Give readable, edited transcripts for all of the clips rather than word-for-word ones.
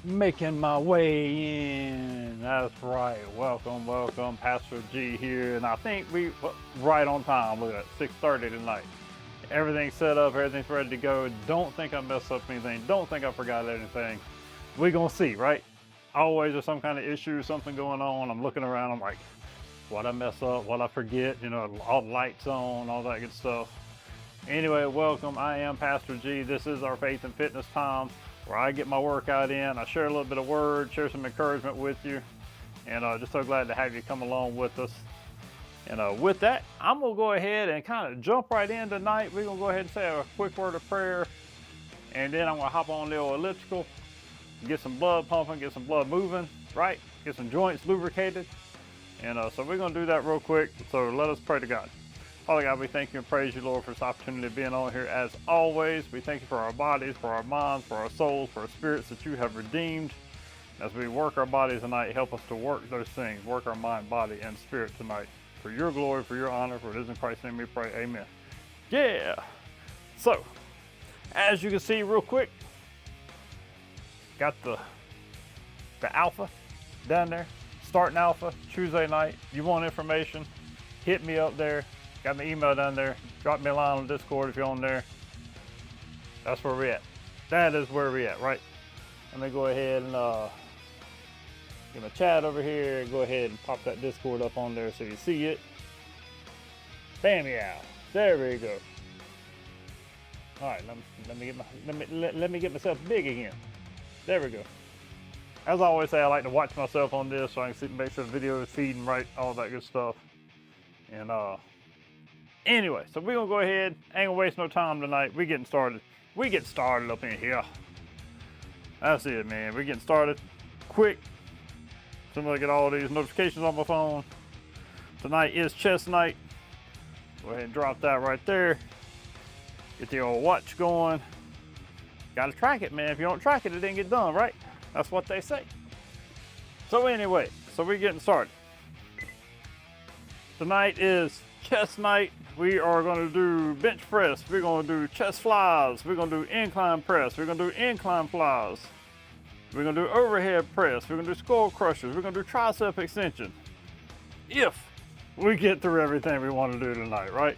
Making my way in. That's right. Welcome, welcome. Pastor G here, and I think we right on time. Look at 6:30 tonight. Everything's set up. Everything's ready to go. Don't think I messed up anything. Don't think I forgot anything. We gonna see, right? Always there's some kind of issue, something going on. I'm looking around. I'm like, what I mess up? What I forget? You know, all the lights on, all that good stuff. Anyway, welcome. I am Pastor G. This is our faith and fitness time, where I get my workout in. I share a little bit of word, share some encouragement with you, and just so glad to have you come along with us. And with that, I'm gonna go ahead and kind of jump right in tonight. We're gonna go ahead and say a quick word of prayer, and then I'm gonna hop on the old elliptical, get some blood pumping, get some blood moving, right? Get some joints lubricated, and so we're gonna do that real quick. So let us pray to God. Father God, we thank you and praise you, Lord, for this opportunity of being on here as always. We thank you for our bodies, for our minds, for our souls, for our spirits that you have redeemed. As we work our bodies tonight, help us to work those things, work our mind, body, and spirit tonight. For your glory, for your honor, for it is in Christ's name we pray, amen. Yeah. So, as you can see real quick, got the alpha down there, starting alpha, Tuesday night. You want information, hit me up there. Got my email down there. Drop me a line on Discord if you're on there. That's where we're at. That is where we're at, right? Let me go ahead and get my chat over here. Go ahead and pop that Discord up on there so you see it. Bam, yeah. There we go. All right, let me get myself big again. There we go. As I always say, I like to watch myself on this so I can see, make sure the video is feeding right, all that good stuff. And anyway, so we're gonna go ahead, ain't gonna waste no time tonight. We getting started. We get started up in here. That's it, man. We're getting started quick. Somebody get all these notifications on my phone. Tonight is chest night. Go ahead and drop that right there. Get the old watch going. Gotta track it, man. If you don't track it, it didn't get done, right? That's what they say. So anyway, so we're getting started. Tonight is chest night. We are going to do bench press. We're going to do chest flies. We're going to do incline press. We're going to do incline flies. We're going to do overhead press. We're going to do skull crushers. We're going to do tricep extension. If we get through everything we want to do tonight, right?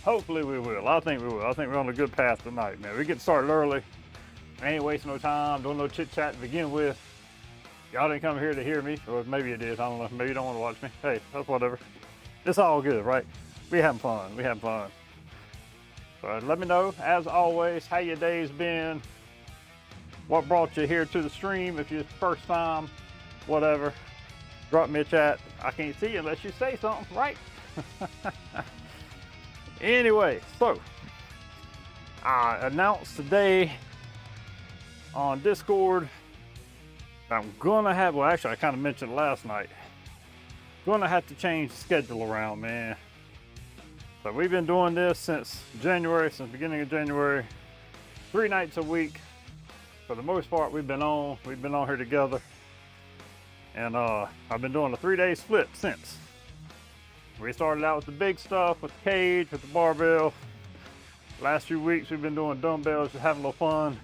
Hopefully we will. I think we will. I think we're on a good path tonight, man. We get started early. I ain't wasting no time. Doing no chit chat to begin with. Y'all didn't come here to hear me, or maybe you did. I don't know. Maybe you don't want to watch me. Hey, that's whatever. It's all good, right? We having fun. We having fun. So let me know, as always, how your day's been. What brought you here to the stream? If it's first time, whatever. Drop me a chat. I can't see you unless you say something, right? Anyway, so I announced today on Discord I'm gonna have, well actually I kind of mentioned last night, gonna have to change the schedule around, man. So we've been doing this since January, since beginning of January, 3 nights a week. For the most part, we've been on here together. And I've been doing a 3-day split since. We started out with the big stuff, with the cage, with the barbell. Last few weeks, we've been doing dumbbells, just having a little fun.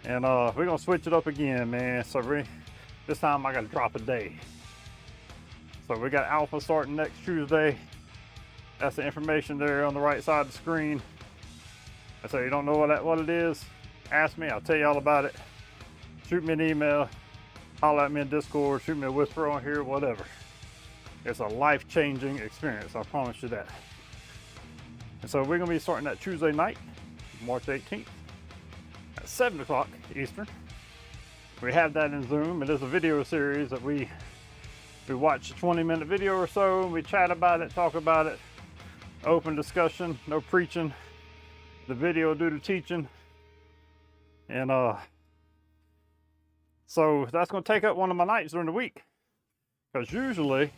And we're gonna switch it up again, man. So this time I gotta drop a day. So we got alpha starting next Tuesday. That's the information there on the right side of the screen. So you don't know what it is, ask me, I'll tell you all about it. Shoot me an email, holler at me in Discord, shoot me a whisper on here, whatever. It's a life-changing experience, I promise you that. And so we're gonna be starting that Tuesday night, March 18th, at 7 o'clock Eastern. We have that in Zoom. It is a video series that we watch a 20-minute video or so, we chat about it, talk about it. Open discussion, no preaching. The video do the teaching. And so that's gonna take up one of my nights during the week. Because usually,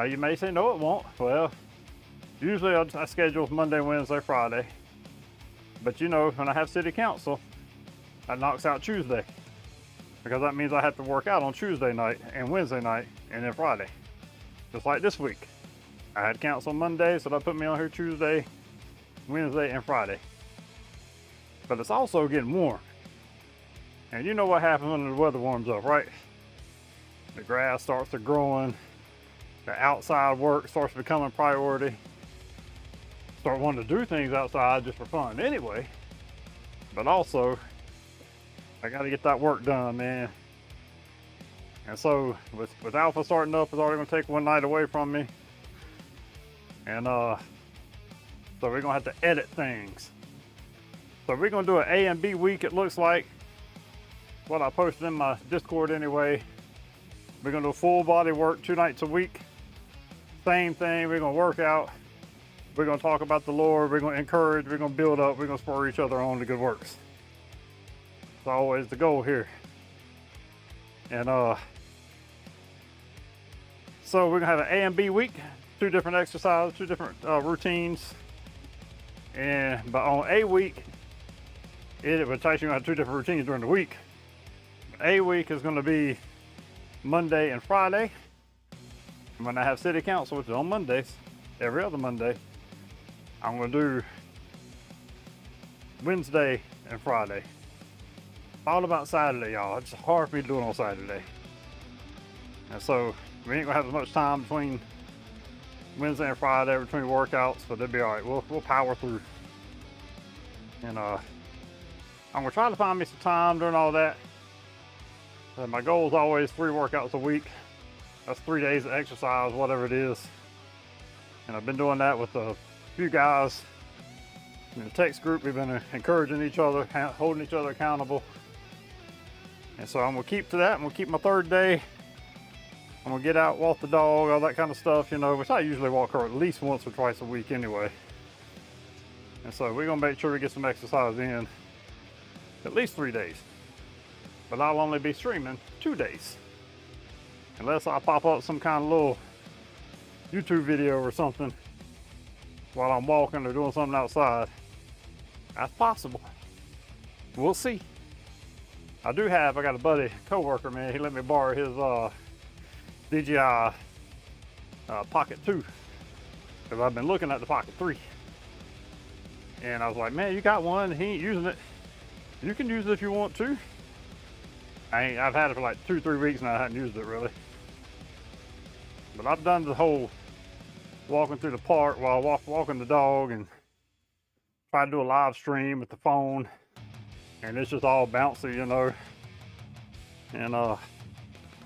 you may say, no it won't. Well, usually I schedule Monday, Wednesday, Friday. But you know, when I have city council, that knocks out Tuesday. Because that means I have to work out on Tuesday night and Wednesday night and then Friday. Just like this week. I had council Monday, so that put me on here Tuesday, Wednesday, and Friday. But it's also getting warm. And you know what happens when the weather warms up, right? The grass starts to growing, the outside work starts becoming a priority. Start wanting to do things outside just for fun anyway. But also, I gotta get that work done, man. And so with Alpha starting up, it's already gonna take one night away from me. And so we're gonna have to edit things. So we're gonna do an A and B week, it looks like. What I posted in my Discord anyway. We're gonna do full body work 2 nights a week. Same thing, we're gonna work out. We're gonna talk about the Lord, we're gonna encourage, we're gonna build up, we're gonna spur each other on to good works. It's always the goal here. And so we're gonna have an A and B week, 2 different exercises, 2 different routines. But on A week, which actually gonna have 2 different routines during the week. A week is gonna be Monday and Friday. And when I have city council, which is on Mondays, every other Monday, I'm gonna do Wednesday and Friday. All about Saturday, y'all. It's hard for me to do it on Saturday. And so we ain't gonna have as much time between Wednesday and Friday between workouts, but it'll be all right. We'll power through. And I'm gonna try to find me some time during all that. My goal is always 3 workouts a week. That's 3 days of exercise, whatever it is. And I've been doing that with a few guys in the text group. We've been encouraging each other, holding each other accountable. And so I'm gonna keep to that. I'm gonna keep my 3rd day. I'm gonna get out, walk the dog, all that kind of stuff, you know, which I usually walk her at least once or twice a week anyway. And so we're gonna make sure we get some exercise in at least 3 days. But I'll only be streaming 2 days. Unless I pop up some kind of little YouTube video or something while I'm walking or doing something outside. That's possible. We'll see. I got a buddy, coworker, man. He let me borrow his DJI Pocket 2 because I've been looking at the Pocket 3. And I was like, man, you got one, he ain't using it. You can use it if you want to. I've had it for like 2-3 weeks now. I haven't used it really. But I've done the whole walking through the park while walking the dog and try to do a live stream with the phone. And it's just all bouncy, you know. And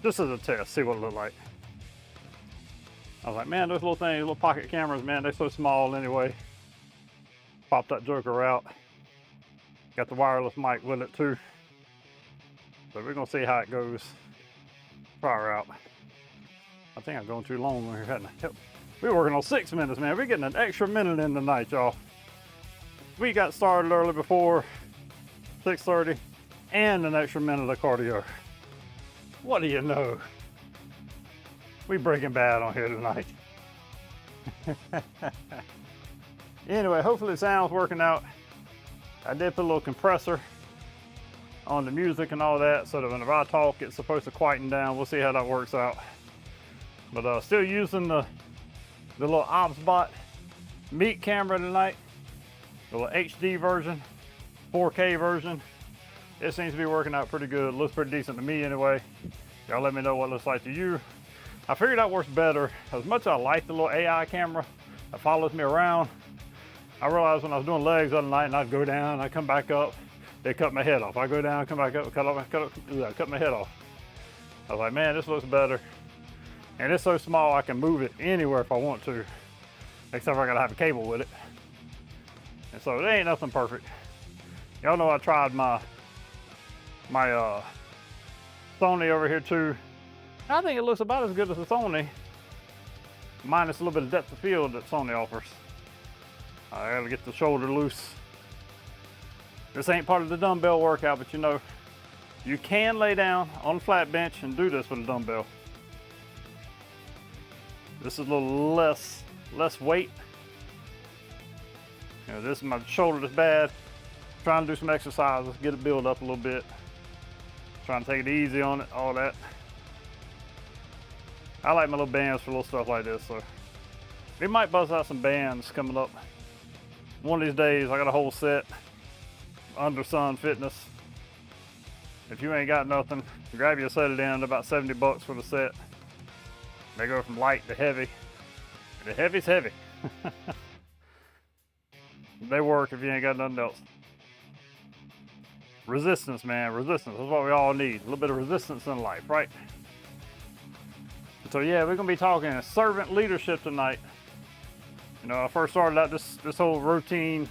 just as a test, see what it looked like. I was like, man, those little things, little pocket cameras, man, they're so small anyway. Pop that joker out. Got the wireless mic with it too. So we're gonna see how it goes. Try her out. I think I'm going too long when we're heading. We're working on 6 minutes, man. We're getting an extra minute in tonight, y'all. We got started early before 6:30 and an extra minute of cardio. What do you know? We Breaking Bad on here tonight. Anyway, hopefully the sound's working out. I did put a little compressor on the music and all that so that whenever I talk, it's supposed to quieten down. We'll see how that works out. But still using the little OBSBot Meet camera tonight. The little HD version, 4K version. It seems to be working out pretty good. Looks pretty decent to me anyway. Y'all let me know what it looks like to you. I figured that works better. As much as I like the little AI camera that follows me around, I realized when I was doing legs the other night and I'd go down, I'd come back up, they cut my head off. I go down, come back up, cut my head off. I was like, man, this looks better. And it's so small I can move it anywhere if I want to, except for I gotta have a cable with it. And so it ain't nothing perfect. Y'all know I tried my Sony over here too. I think it looks about as good as the Sony, minus a little bit of depth of field that Sony offers. I gotta get the shoulder loose. This ain't part of the dumbbell workout, but you know, you can lay down on a flat bench and do this with a dumbbell. This is a little less weight. You know, this is my shoulder that's bad. Trying to do some exercises, get it build up a little bit. Trying to take it easy on it, all that. I like my little bands for little stuff like this, so we might buzz out some bands coming up. One of these days, I got a whole set, Under Sun Fitness. If you ain't got nothing, grab you a set of them, about 70 bucks for the set. They go from light to heavy. The heavy's heavy. They work if you ain't got nothing else. Resistance, man, resistance. That's what we all need. A little bit of resistance in life, right? So yeah, we're gonna be talking servant leadership tonight. You know, I first started out this whole routine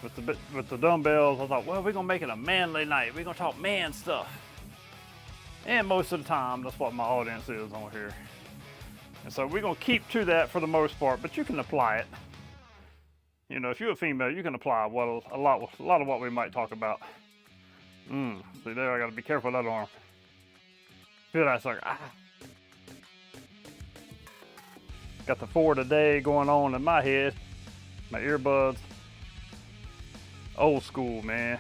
with the dumbbells. I thought, well, we're gonna make it a manly night. We're gonna talk man stuff. And most of the time, that's what my audience is on here. And so we're gonna keep to that for the most part, but you can apply it. You know, if you're a female, you can apply a lot of what we might talk about. See there, I gotta be careful with that arm. Feel that sucker. Got the 4 today going on in my head. My earbuds. Old school, man.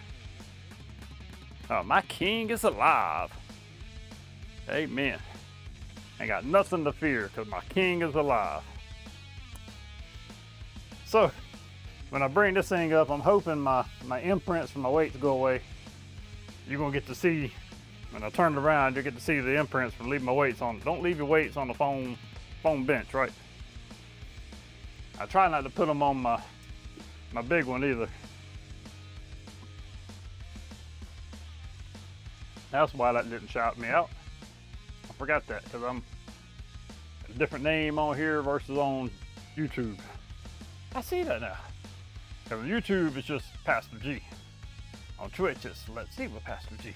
Oh, my king is alive. Amen. Ain't got nothing to fear because my king is alive. So, when I bring this thing up, I'm hoping my imprints from my weights go away. You're gonna get to see, when I turn it around, you'll get to see the imprints from leaving my weights on. Don't leave your weights on the foam bench, right? I try not to put them on my big one either. That's why that didn't shout me out. I forgot that because I'm a different name on here versus on YouTube. I see that now. Because on YouTube it's just Pastor G. On Twitch it's Let's See with Pastor G.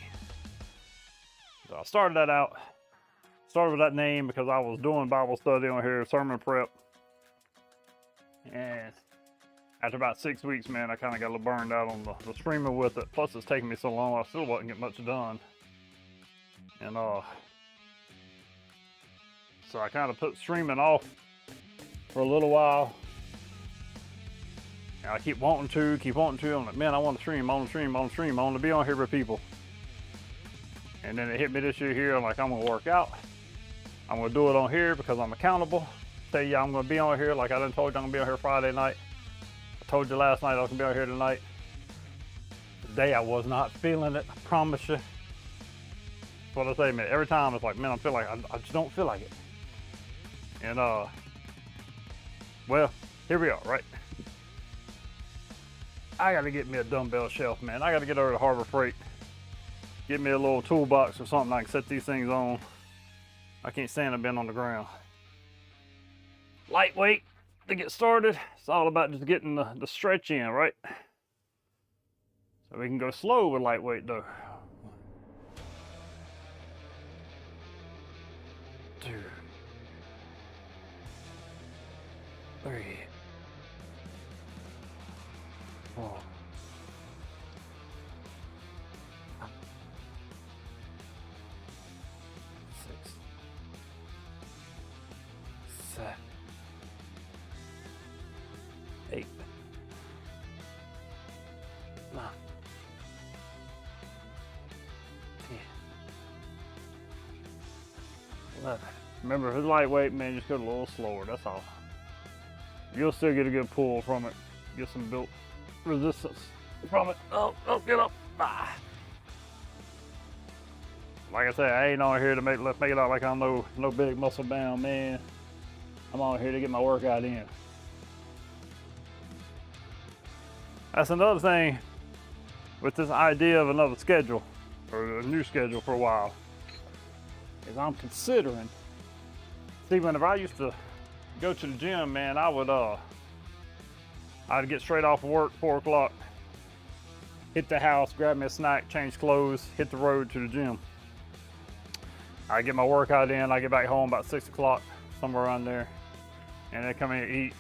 So I started that out. Started with that name because I was doing Bible study on here, sermon prep. And after about 6 weeks, man, I kind of got a little burned out on the streaming with it. Plus it's taking me so long, I still wasn't getting much done. And so I kind of put streaming off for a little while. And I keep wanting to. I'm like, man, I want to stream, I want to be on here with people. And then it hit me this year here. I'm like, I'm going to work out. I'm going to do it on here because I'm accountable. Tell you I'm going to be on here like I done told you I'm going to be on here Friday night. I told you last night I was going to be on here tonight. Today I was not feeling it, I promise you. That's what I say, man. Every time it's like, man, I just don't feel like it. And well, here we are, right? I gotta get me a dumbbell shelf, man. I gotta get over to Harbor Freight. Get me a little toolbox or something I can set these things on. I can't stand them being on the ground. Lightweight to get started. It's all about just getting the stretch in, right? So we can go slow with lightweight though. 2, 3, 4, 6, 7, 8, 9, 10, 11. Remember, if it's lightweight, man, just go a little slower, that's all. You'll still get a good pull from it. Get some built resistance from it. Oh, get up. Like I said, I ain't on here to make it out like I'm no big muscle bound man. I'm on here to get my workout in. That's another thing with this idea of another schedule, or a new schedule for a while, is I'm considering. See, whenever I used to go to the gym, man, I'd get straight off of work, 4 o'clock, hit the house, grab me a snack, change clothes, hit the road to the gym. I get my workout in, I get back home about 6 o'clock, somewhere around there, and then come in and eat,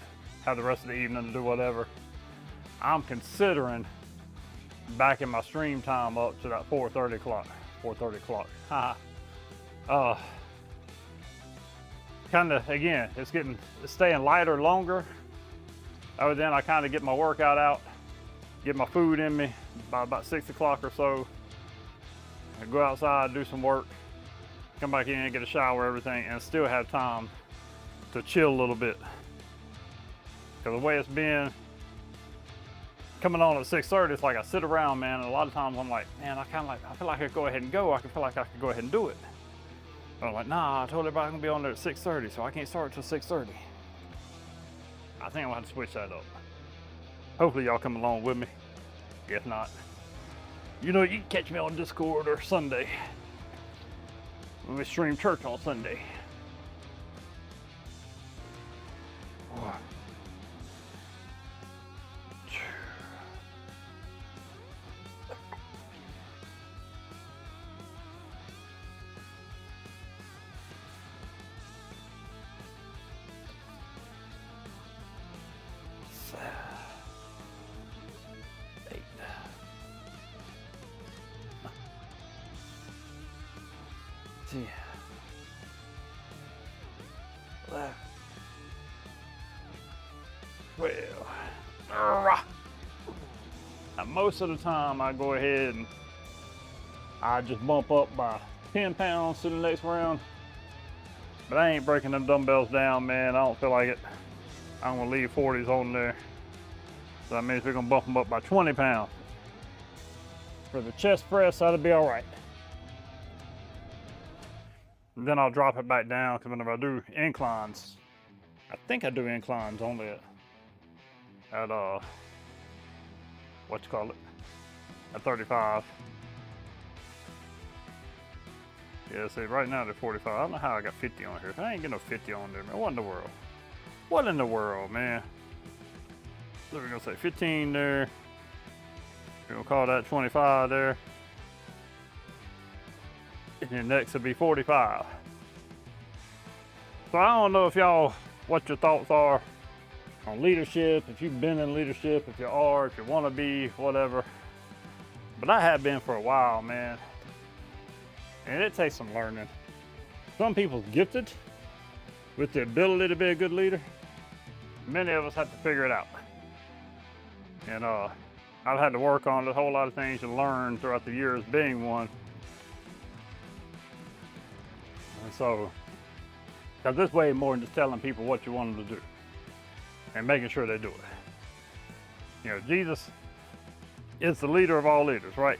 have the rest of the evening to do whatever. I'm considering backing my stream time up to that 4:30 o'clock. 4:30 o'clock. Kind of, again, it's staying lighter longer. Other than I kind of get my workout out, get my food in me by about 6 o'clock or so. I go outside, do some work, come back in, get a shower, everything, and still have time to chill a little bit. Because the way it's been, coming on at 6:30, it's like I sit around, man, and a lot of times I'm like, man, I feel like I could go ahead and go. I feel like I could go ahead and do it. But I'm like, nah, I told everybody I'm gonna be on there at 6:30, so I can't start till 6:30. I think I'm gonna have to switch that up. Hopefully y'all come along with me. If not, you know, you can catch me on Discord or Sunday when we stream church on Sunday. See. Left. Well, now most of the time I go ahead and I just bump up by 10 pounds to the next round, but I ain't breaking them dumbbells down, man. I don't feel like it. I'm gonna leave 40s on there. So that means we're gonna bump them up by 20 pounds. For the chest press, that'll be all right. And then I'll drop it back down, because whenever I do inclines, I think I do inclines only at what you call it, at 35. Yeah, see, right now they're 45. I don't know how I got 50 on here. I ain't getting no 50 on there, man. What in the world? What in the world, man? So we're gonna say 15 there. We're gonna call that 25 there. And then next will be 45. So I don't know if y'all, what your thoughts are on leadership, if you've been in leadership, if you are, if you want to be, whatever. But I have been for a while, man. And it takes some learning. Some people's gifted with the ability to be a good leader. Many of us have to figure it out. And I've had to work on a whole lot of things to learn throughout the years being one. And so, because this way more than just telling people what you want them to do and making sure they do it. You know, Jesus is the leader of all leaders, right?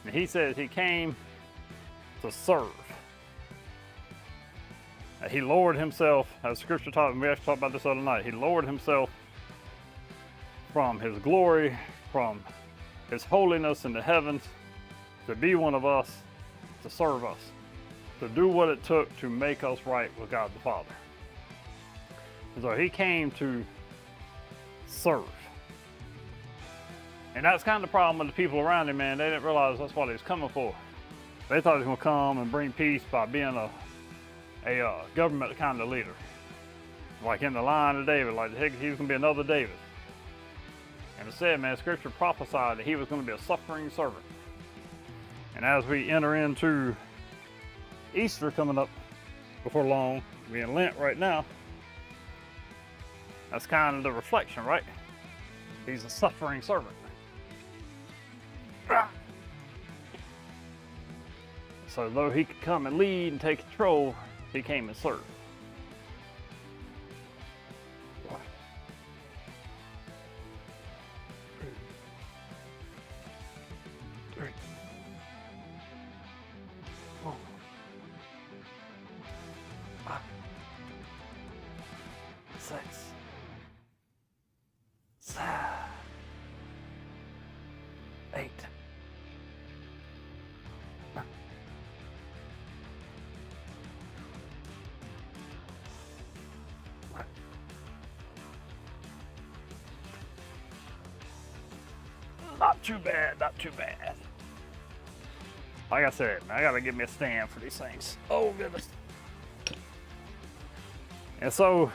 And he says he came to serve. He lowered himself, as scripture taught, and we actually talked about this other night, he lowered himself from his glory, from his holiness in the heavens, to be one of us, to serve us, to do what it took to make us right with God the Father. And so he came to serve. And that's kind of the problem with the people around him, man. They didn't realize that's what he was coming for. They thought he was going to come and bring peace by being a government kind of leader. Like in the line of David, like he was going to be another David. And it said, man, scripture prophesied that he was going to be a suffering servant. And as we enter into Easter coming up before long, we're in Lent right now, that's kind of the reflection, right? He's a suffering servant. So though he could come and lead and take control, he came and served. Not too bad, not too bad. Like I said, man, I gotta get me a stand for these things. Oh goodness. And so,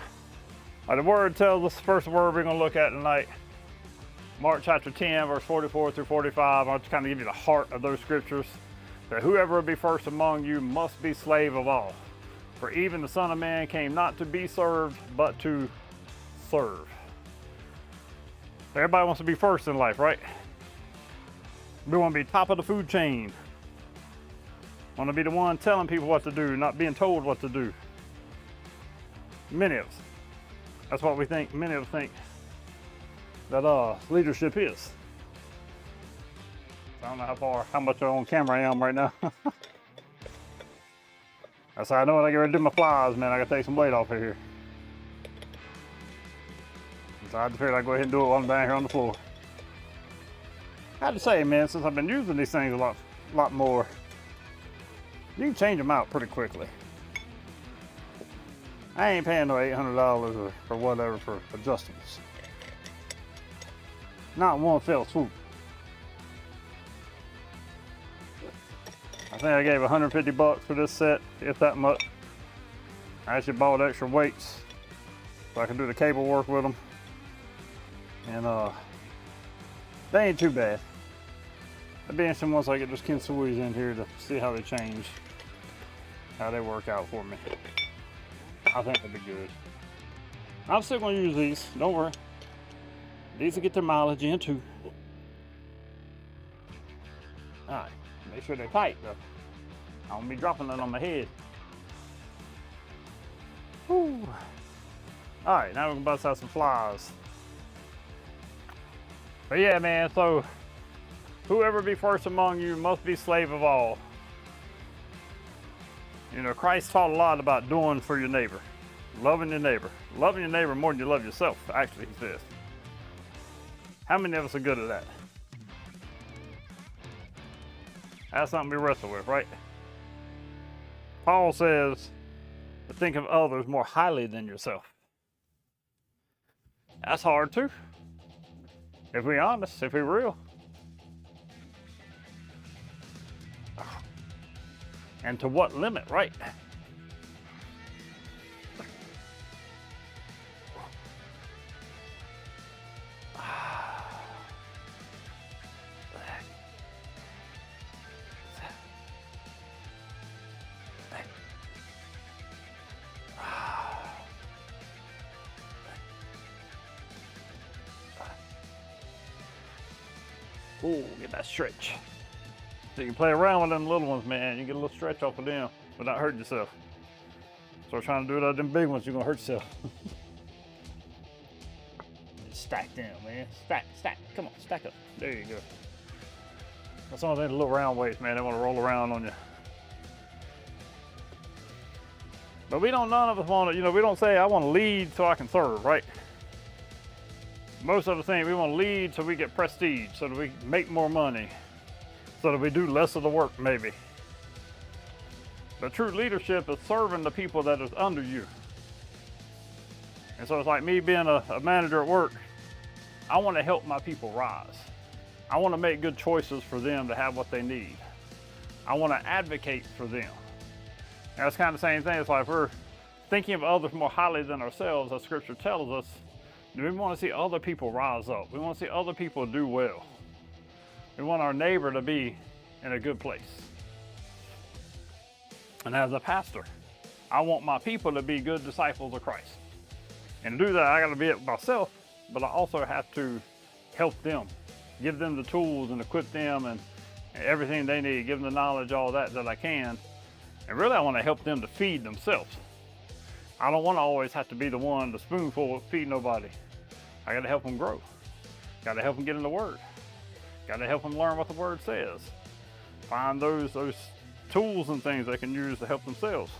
the word tells us, the first word we're gonna look at tonight, Mark chapter 10, verse 44 through 45. I'll just kind of give you the heart of those scriptures. That whoever will be first among you must be slave of all. For even the Son of Man came not to be served, but to serve. Everybody wants to be first in life, right? We want to be top of the food chain. Want to be the one telling people what to do, not being told what to do. Many of us. That's what we think. Many of us think that leadership is. I don't know how much on camera I am right now. That's how I know when I get ready to do my flies, man. I gotta take some weight off of here. So I had to figure I'd go ahead and do it while I'm down here on the floor. I have to say, man, since I've been using these things a lot more, you can change them out pretty quickly. I ain't paying no $800 or whatever for adjustables. Not one fell swoop. I think I gave 150 bucks for this set, if that much. I actually bought extra weights so I can do the cable work with them. And they ain't too bad. It'd be interesting once I get those Kinsuis in here to see how they change, how they work out for me. I think they'll be good. I'm still gonna use these, don't worry. These will get their mileage in too. All right, make sure they're tight though. I won't be dropping it on my head. Whew. All right, now we can bust out some flies. But yeah, man, so whoever be first among you must be slave of all. You know, Christ taught a lot about doing for your neighbor, loving your neighbor more than you love yourself, actually, he says. How many of us are good at that? That's something we wrestle with, right? Paul says to think of others more highly than yourself. That's hard too. If we're honest, if we're real. And to what limit, right? Ooh, get that stretch. So you can play around with them little ones, man. You get a little stretch off of them without hurting yourself. Start trying to do it on them big ones, you're gonna hurt yourself. Stack them, man. Stack. Come on, stack up. There you go. That's all they little round weights, man. They want to roll around on you. But none of us want to, we don't say, I want to lead so I can serve, right? Most of us think we want to lead so we get prestige, so that we make more money, so that we do less of the work, maybe. But true leadership is serving the people that is under you. And so it's like me being a manager at work. I want to help my people rise. I want to make good choices for them to have what they need. I want to advocate for them. And that's kind of the same thing. It's like if we're thinking of others more highly than ourselves, as Scripture tells us, we want to see other people rise up. We want to see other people do well. We want our neighbor to be in a good place. And as a pastor, I want my people to be good disciples of Christ. And to do that, I got to be it myself, but I also have to help them, give them the tools and equip them and everything they need, give them the knowledge, all that I can. And really, I want to help them to feed themselves. I don't want to always have to be the one, the spoonful, feed nobody. I got to help them grow. Got to help them get in the Word. Got to help them learn what the Word says. Find those tools and things they can use to help themselves.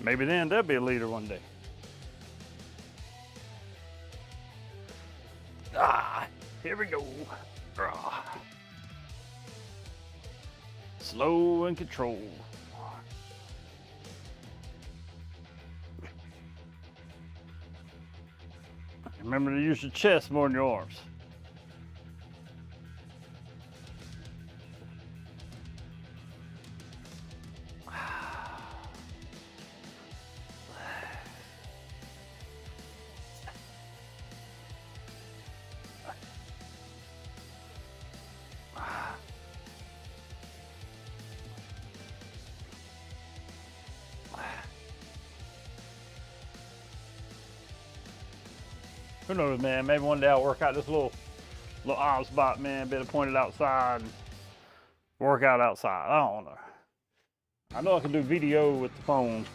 Maybe then they'll be a leader one day. Here we go. Slow and controlled. Remember to use your chest more than your arms. Who knows, man? Maybe one day I'll work out this little arm spot, man. Better point it outside and work out outside. I don't know. I know I can do video with the phone.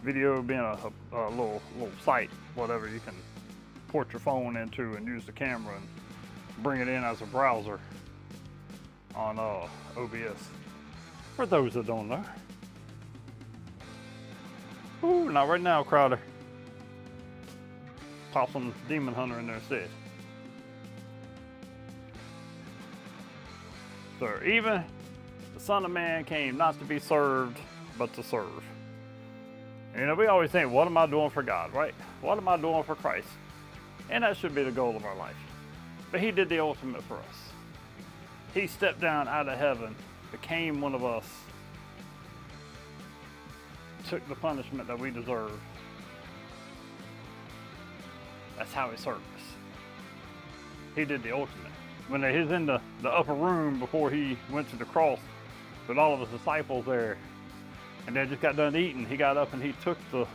Video being a little site, whatever you can port your phone into and use the camera and bring it in as a browser on OBS. For those that don't know. Ooh, not right now, Crowder. Pop some Demon Hunter in there instead. So even the Son of Man came not to be served, but to serve. You know, we always think, what am I doing for God, right? What am I doing for Christ? And that should be the goal of our life. But he did the ultimate for us. He stepped down out of heaven, became one of us, took the punishment that we deserve. That's how he served us. He did the ultimate. When he was in the upper room before he went to the cross with all of his disciples there, and they just got done eating, he got up and he took the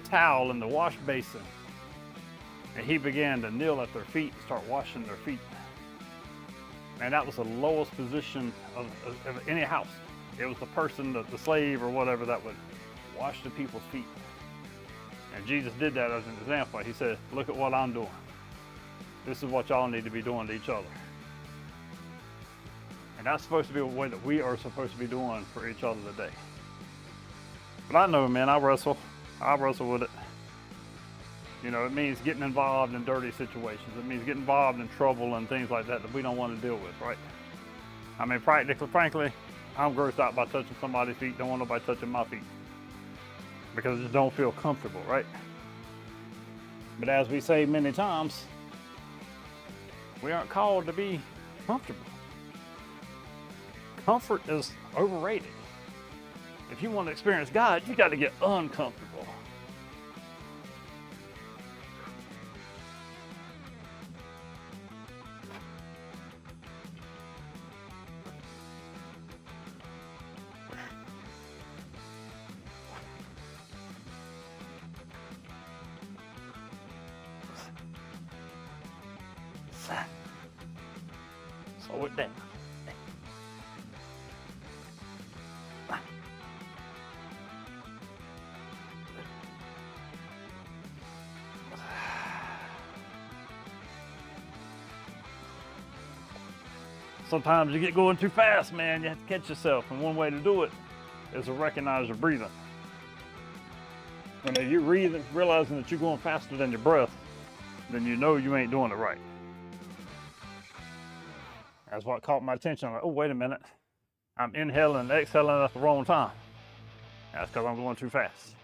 towel and the wash basin, and he began to kneel at their feet and start washing their feet. And that was the lowest position of any house. It was the person, the slave or whatever, that would wash the people's feet. And Jesus did that as an example. He said, look at what I'm doing. This is what y'all need to be doing to each other. And that's supposed to be a way that we are supposed to be doing for each other today. But I know, man, I wrestle with it. You know, it means getting involved in dirty situations. It means getting involved in trouble and things like that that we don't want to deal with, right? I mean, frankly, I'm grossed out by touching somebody's feet. Don't want nobody touching my feet because it just don't feel comfortable, right? But as we say many times, we aren't called to be comfortable. Comfort is overrated. If you want to experience God, you got to get uncomfortable. Slow it down. Sometimes you get going too fast, man. You have to catch yourself, and one way to do it is to recognize your breathing. When you're realizing that you're going faster than your breath, then you know you ain't doing it right. That's what caught my attention. I'm like, oh, wait a minute. I'm inhaling and exhaling at the wrong time. That's because I'm going too fast.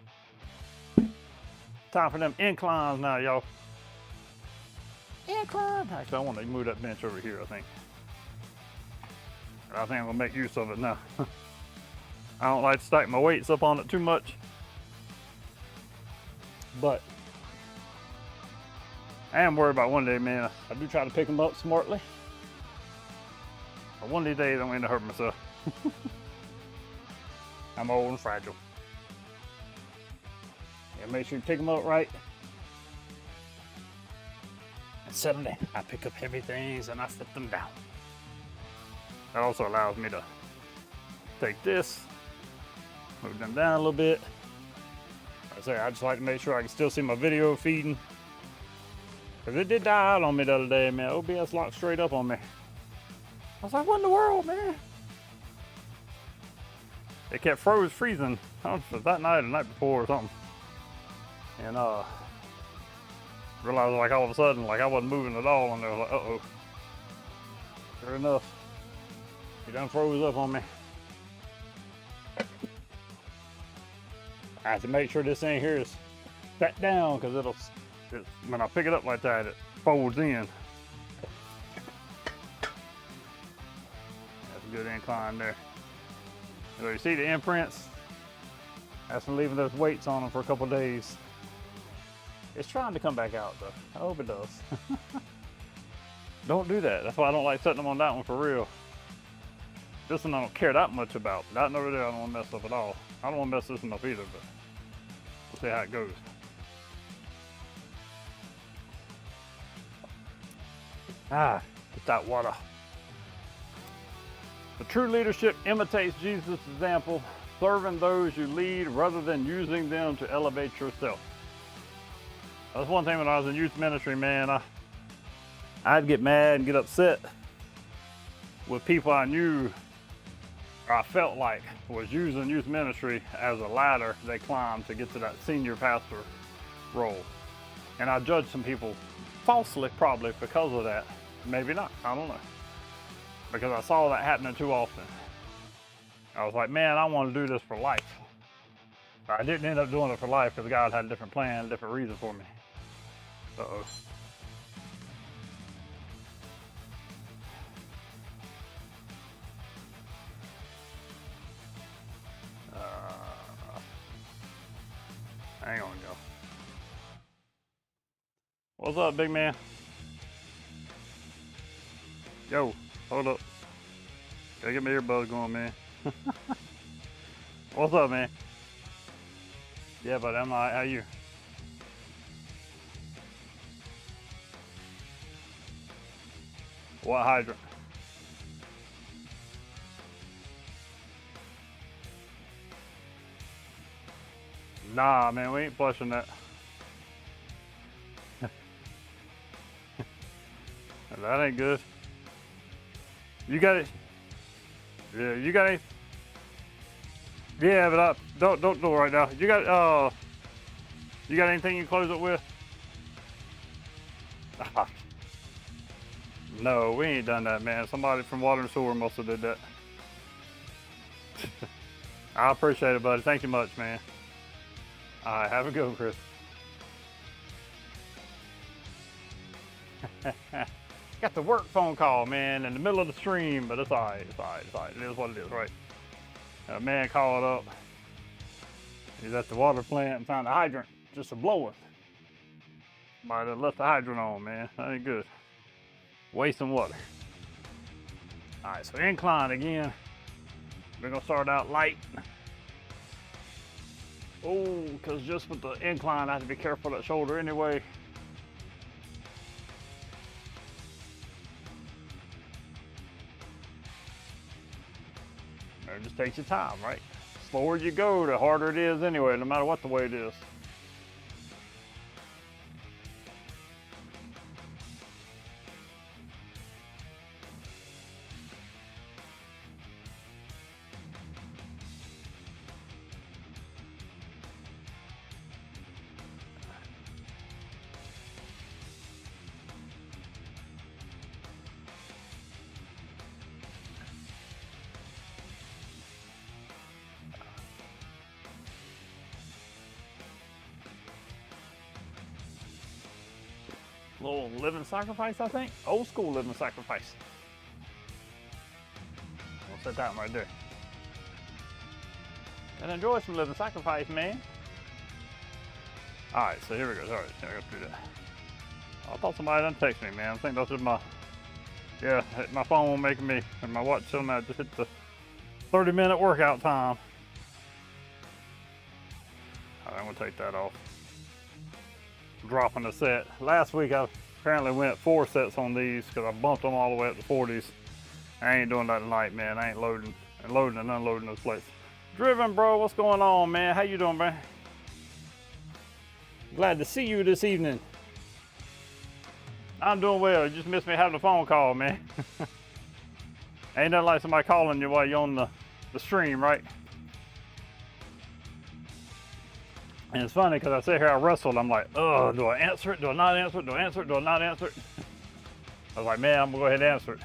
Time for them inclines now, y'all. Incline. Actually, I want to move that bench over here, I think. I think I'm gonna make use of it now. I don't like to stack my weights up on it too much, but I am worried about one day, man. I do try to pick them up smartly, but one of these days I'm going to hurt myself. I'm old and fragile. Yeah, make sure you pick them up right and set them down. I pick up heavy things and I set them down. That also allows me to take this, move them down a little bit. Like I say, I just like to make sure I can still see my video feeding. Cause it did die out on me the other day, man. OBS locked straight up on me. I was like, what in the world, man? It kept freezing. I don't know if it was that night or the night before or something. And realized like all of a sudden, like I wasn't moving at all, and they were like, uh-oh. Sure enough. He done froze up on me. I have to make sure this thing here is set down because when I pick it up like that, it folds in. That's a good incline there. So you see the imprints? That's from leaving those weights on them for a couple of days. It's trying to come back out though. I hope it does. Don't do that. That's why I don't like setting them on that one for real. This one I don't care that much about. That over there I don't want to mess up at all. I don't want to mess this one up either, but we'll see how it goes. Get that water. The true leadership imitates Jesus' example, serving those you lead rather than using them to elevate yourself. That's one thing when I was in youth ministry, man. I'd get mad and get upset with people I knew or I felt like was using youth ministry as a ladder they climbed to get to that senior pastor role. And I judged some people falsely, probably because of that. Maybe not, I don't know. Because I saw that happening too often. I was like, man, I want to do this for life. But I didn't end up doing it for life because God had a different plan, a different reason for me. Uh-oh. Hang on, y'all. What's up, big man? Yo, hold up. Gotta get my earbuds going, man. What's up, man? Yeah, but I'm all right. How you? What hydrant? Nah, man, we ain't flushing that. That ain't good. You got it. Yeah, you got it. Yeah, but don't do it right now. You got anything you close it with? No, we ain't done that, man. Somebody from Water and Sewer must have did that. I appreciate it, buddy. Thank you much, man. All right, have a good one, Chris. Got the work phone call, man, in the middle of the stream, but it's all right. It's all right. It's all right. It is what it is, right? A man called up. He's at the water plant and found a hydrant just a blowing. Might have left the hydrant on, man. That ain't good. Wasting water. All right, so incline again. We're gonna start out light. Oh, because just with the incline, I have to be careful of that shoulder anyway. It just takes your time, right? The slower you go, the harder it is anyway, no matter what the weight is. Little living sacrifice, I think. Old school living sacrifice. We'll set that one right there. And enjoy some living sacrifice, man. All right, so here we go. All right, I got to do that. I thought somebody done text me, man. I think that's just my phone making me, and my watch telling me I just hit the 30-minute workout time. All right, I'm gonna take that off. Dropping a set. Last week I apparently went 4 sets on these because I bumped them all the way up to 40s. I ain't doing that tonight, man. I ain't loading and unloading those plates. Driven, bro, what's going on, man? How you doing, man? Glad to see you this evening. I'm doing well. You just missed me having a phone call, man. Ain't nothing like somebody calling you while you're on the stream, right? And it's funny because I sit here, I wrestled. I'm like, oh, do I answer it? Do I not answer it? Do I answer it? Do I not answer it? I was like, man, I'm gonna go ahead and answer it.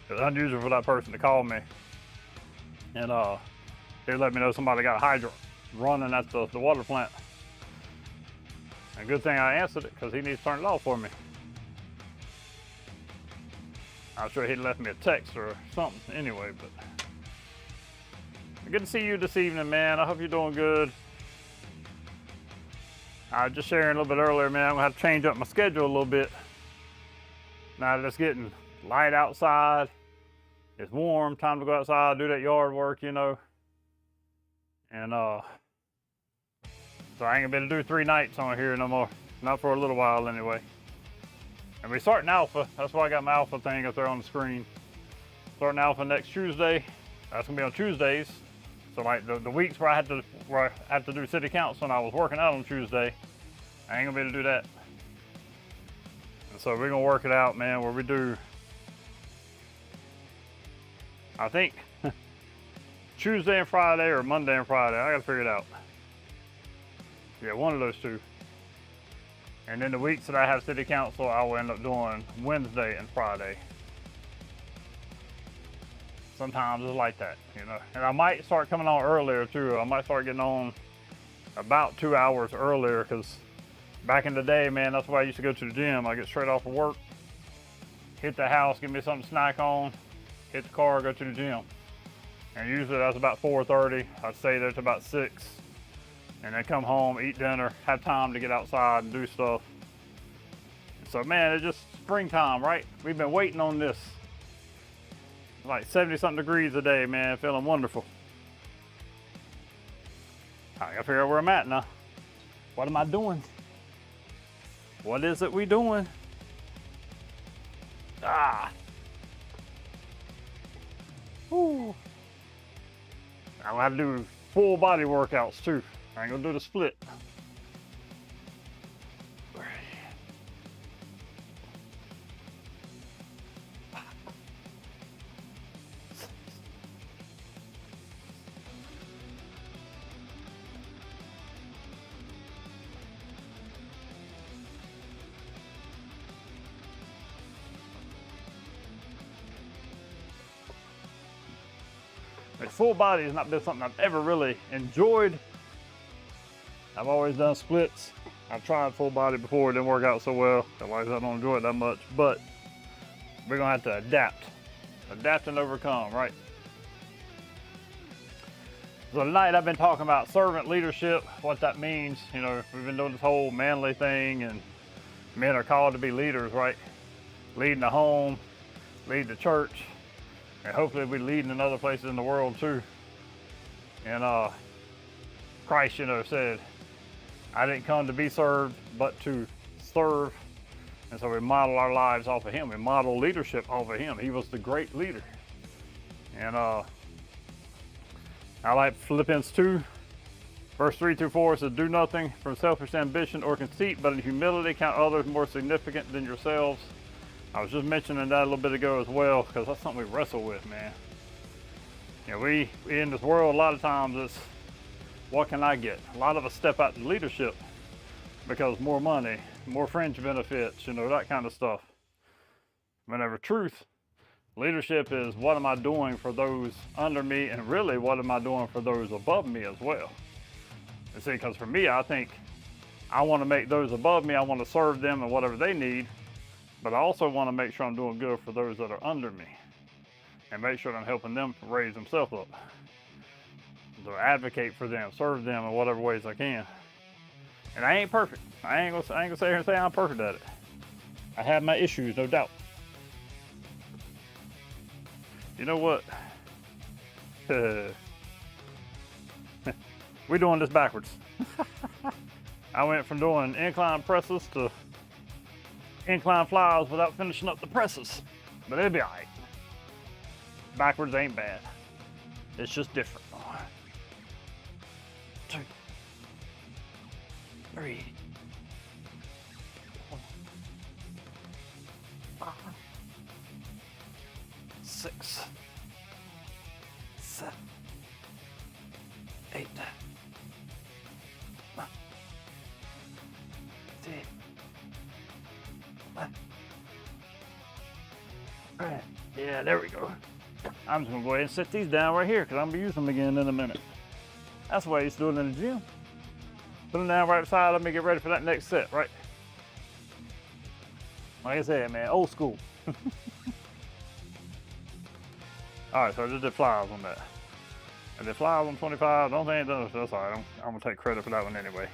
It's unusual for that person to call me. And they let me know somebody got a hydrant running at the water plant. And good thing I answered it because he needs to turn it off for me. I'm sure he'd left me a text or something anyway, but good to see you this evening, man. I hope you're doing good. I was just sharing a little bit earlier, man. I'm gonna have to change up my schedule a little bit. Now that it's getting light outside, it's warm, time to go outside, do that yard work, you know. And so I ain't gonna be able to do 3 nights on here no more. Not for a little while anyway. And we're starting alpha. That's why I got my alpha thing up there on the screen. Starting alpha next Tuesday. That's gonna be on Tuesdays. So like the weeks where I had to do city counseling, I was working out on Tuesday. I ain't gonna be able to do that. And so we're gonna work it out, man, where we do, I think, Tuesday and Friday or Monday and Friday. I gotta figure it out. Yeah, one of those two. And then the weeks that I have city council, I will end up doing Wednesday and Friday. Sometimes it's like that, you know. And I might start coming on earlier too. I might start getting on about 2 hours earlier, because back in the day, man, that's why I used to go to the gym. I get straight off of work, hit the house, give me something to snack on, hit the car, go to the gym. And usually that's about 4:30. I'd stay there till about 6. And then come home, eat dinner, have time to get outside and do stuff. So man, it's just springtime, right? We've been waiting on this. Like 70 something degrees a day, man, feeling wonderful. I gotta figure out where I'm at now. What am I doing? What is it we doing? Ah. Whew. I'm gonna have to do full body workouts too. I ain't gonna do the split. Full body has not been something I've ever really enjoyed. I've always done splits. I've tried full body before, it didn't work out so well. Otherwise, I don't enjoy it that much, but we're gonna have to adapt. Adapt and overcome, right? So tonight I've been talking about servant leadership, what that means. You know, we've been doing this whole manly thing, and men are called to be leaders, right? Leading the home, lead the church, and hopefully we're leading in other places in the world too. And Christ, you know, said, I didn't come to be served, but to serve. And so we model our lives off of him. We model leadership off of him. He was the great leader. And I like Philippians 2, verse 3 through 4. It says, do nothing from selfish ambition or conceit, but in humility count others more significant than yourselves. I was just mentioning that a little bit ago as well, because that's something we wrestle with, man. You know, we in this world, a lot of times it's, what can I get? A lot of us step out to leadership because more money, more fringe benefits, you know, that kind of stuff. Whenever truth, leadership is, what am I doing for those under me, and really what am I doing for those above me as well? You see, because for me, I think I want to make those above me, I want to serve them and whatever they need, but I also want to make sure I'm doing good for those that are under me and make sure that I'm helping them raise themselves up. So advocate for them, serve them in whatever ways I can. And I ain't perfect. I ain't gonna sit here and say I'm perfect at it. I have my issues, no doubt. You know what? We're doing this backwards. I went from doing incline presses to incline flies without finishing up the presses. But it'll be all right. Backwards ain't bad. It's just different. 2, 3, 4, 5, 6, 7, 8, 9, 10, 11. All right, yeah, there we go. I'm just gonna go ahead and set these down right here because I'm gonna use them again in a minute. That's the way I used to do it in the gym. Put them down right beside, let me get ready for that next set, right? Like I said, man, old school. All right, so I just did flies on that. I did flies on 25, don't think that's all right. I'm gonna take credit for that one anyway.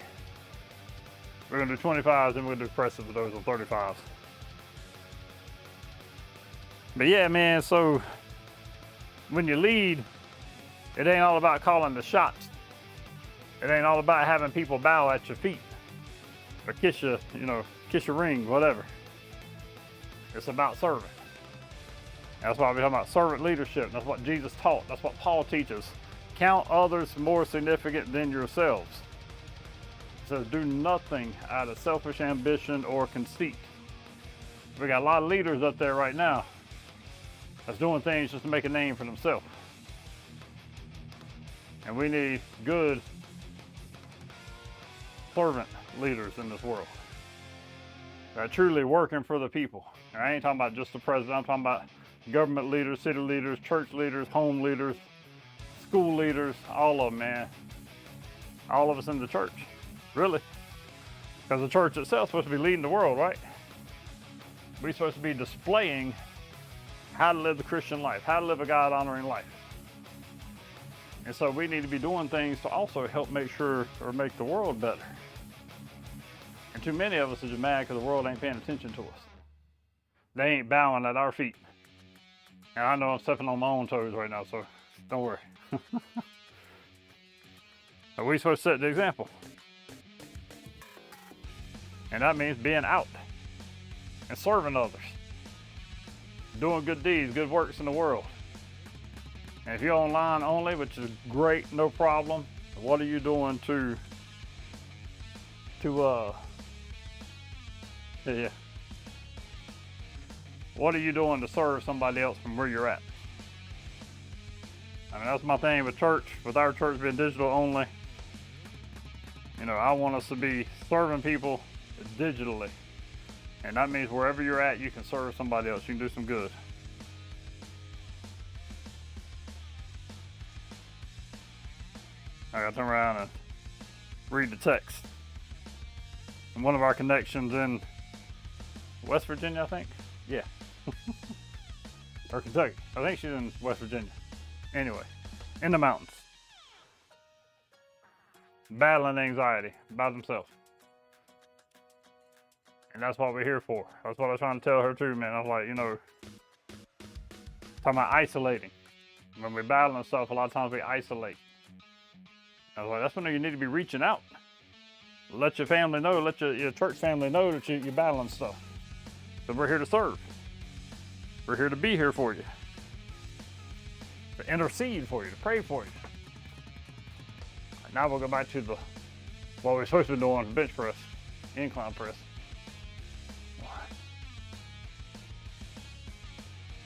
We're gonna do 25s, then we're gonna do presses with those on 35s. But yeah, man, so when you lead, it ain't all about calling the shots. It ain't all about having people bow at your feet or kiss your ring, whatever. It's about serving. That's why we're talking about servant leadership. That's what Jesus taught. That's what Paul teaches. Count others more significant than yourselves. It says, do nothing out of selfish ambition or conceit. We got a lot of leaders up there right now that's doing things just to make a name for themselves. And we need good servant leaders in this world that are truly working for the people. And I ain't talking about just the president, I'm talking about government leaders, city leaders, church leaders, home leaders, school leaders, all of them, man. All of us in the church, really. Because the church itself is supposed to be leading the world, right? We're supposed to be displaying how to live the Christian life, how to live a God-honoring life. And so we need to be doing things to also help make sure or make the world better. And too many of us are just mad because the world ain't paying attention to us. They ain't bowing at our feet. And I know I'm stepping on my own toes right now, so don't worry. But we're supposed to set the example. And that means being out and serving others. Doing good deeds, good works in the world. And if you're online only, which is great, no problem, what are you doing to what are you doing to serve somebody else from where you're at? I mean, that's my thing with church, with our church being digital only. You know, I want us to be serving people digitally. And that means wherever you're at, you can serve somebody else. You can do some good. I gotta turn around and read the text. And one of our connections in West Virginia, I think? Yeah. Or Kentucky. I think she's in West Virginia. Anyway, in the mountains. Battling anxiety by themselves. And that's what we're here for. That's what I was trying to tell her too, man. I was like, you know, talking about isolating. When we're battling stuff, a lot of times we isolate. I was like, that's when you need to be reaching out. Let your family know, let your church family know that you're battling stuff. So we're here to serve. We're here to be here for you. To intercede for you, to pray for you. Now we'll go back to what we're supposed to be doing, bench press, incline press. 1,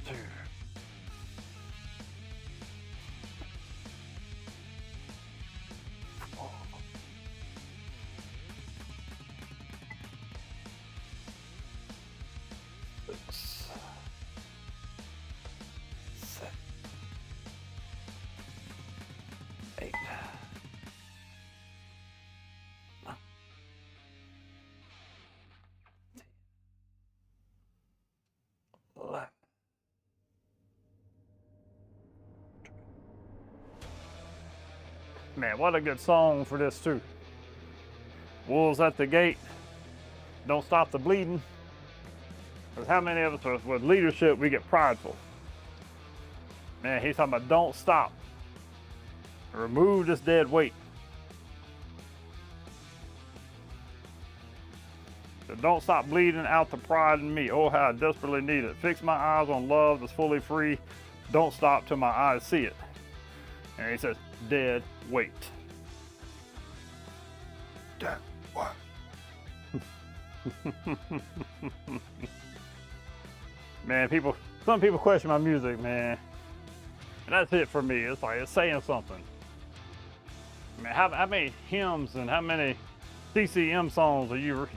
2. Man, what a good song for this too. Wolves at the gate, don't stop the bleeding. Because how many of us with leadership, we get prideful. Man, he's talking about don't stop. Remove this dead weight. So don't stop bleeding out the pride in me. Oh, how I desperately need it. Fix my eyes on love that's fully free. Don't stop till my eyes see it. And he says, dead weight. Dead weight. Man, some people question my music, man. And that's it for me. It's like, it's saying something. I mean, how many hymns and how many CCM songs are you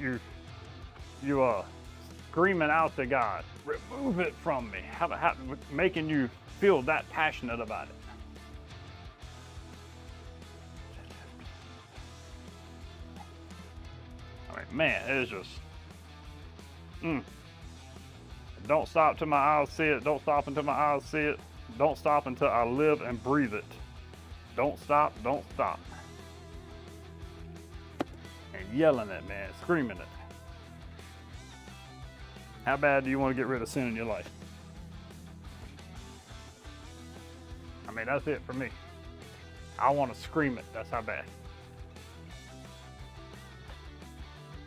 screaming out to God? Remove it from me. How making you feel that passionate about it. I mean, man, it's just, Don't stop till my eyes see it. Don't stop until my eyes see it. Don't stop until I live and breathe it. Don't stop, don't stop. And yelling it, man, screaming it. How bad do you want to get rid of sin in your life? I mean, that's it for me. I want to scream it. That's how bad.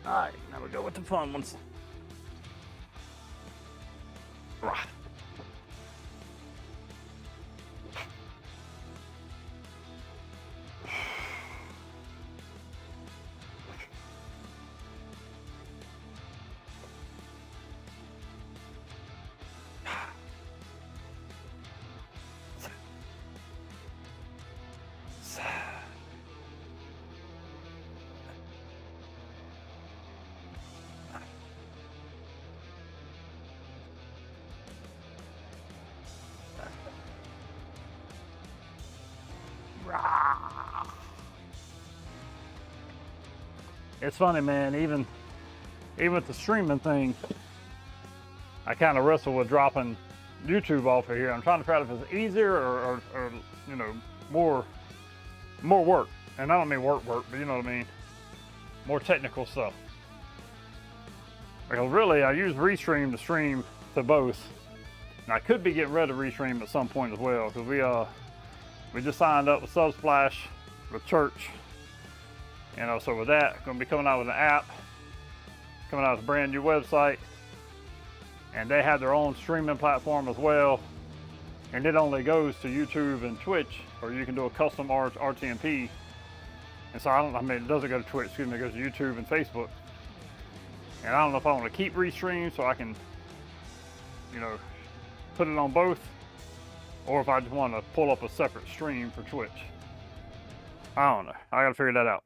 All right, now we go with the fun ones. Right. it's funny, man, even with the streaming thing, I kind of wrestle with dropping YouTube off of here. I'm trying to figure out if it's easier or you know, more work. And I don't mean work, but you know what I mean? More technical stuff. Because really, I use Restream to stream to both. And I could be getting rid of Restream at some point as well, because we just signed up with Subsplash with church. You know, so with that, going to be coming out with an app, coming out with a brand new website, and they have their own streaming platform as well. And it only goes to YouTube and Twitch, or you can do a custom RTMP. And so I mean, it doesn't go to Twitch, excuse me, it goes to YouTube and Facebook. And I don't know if I want to keep Restream so I can, you know, put it on both, or if I just want to pull up a separate stream for Twitch. I don't know. I gotta figure that out.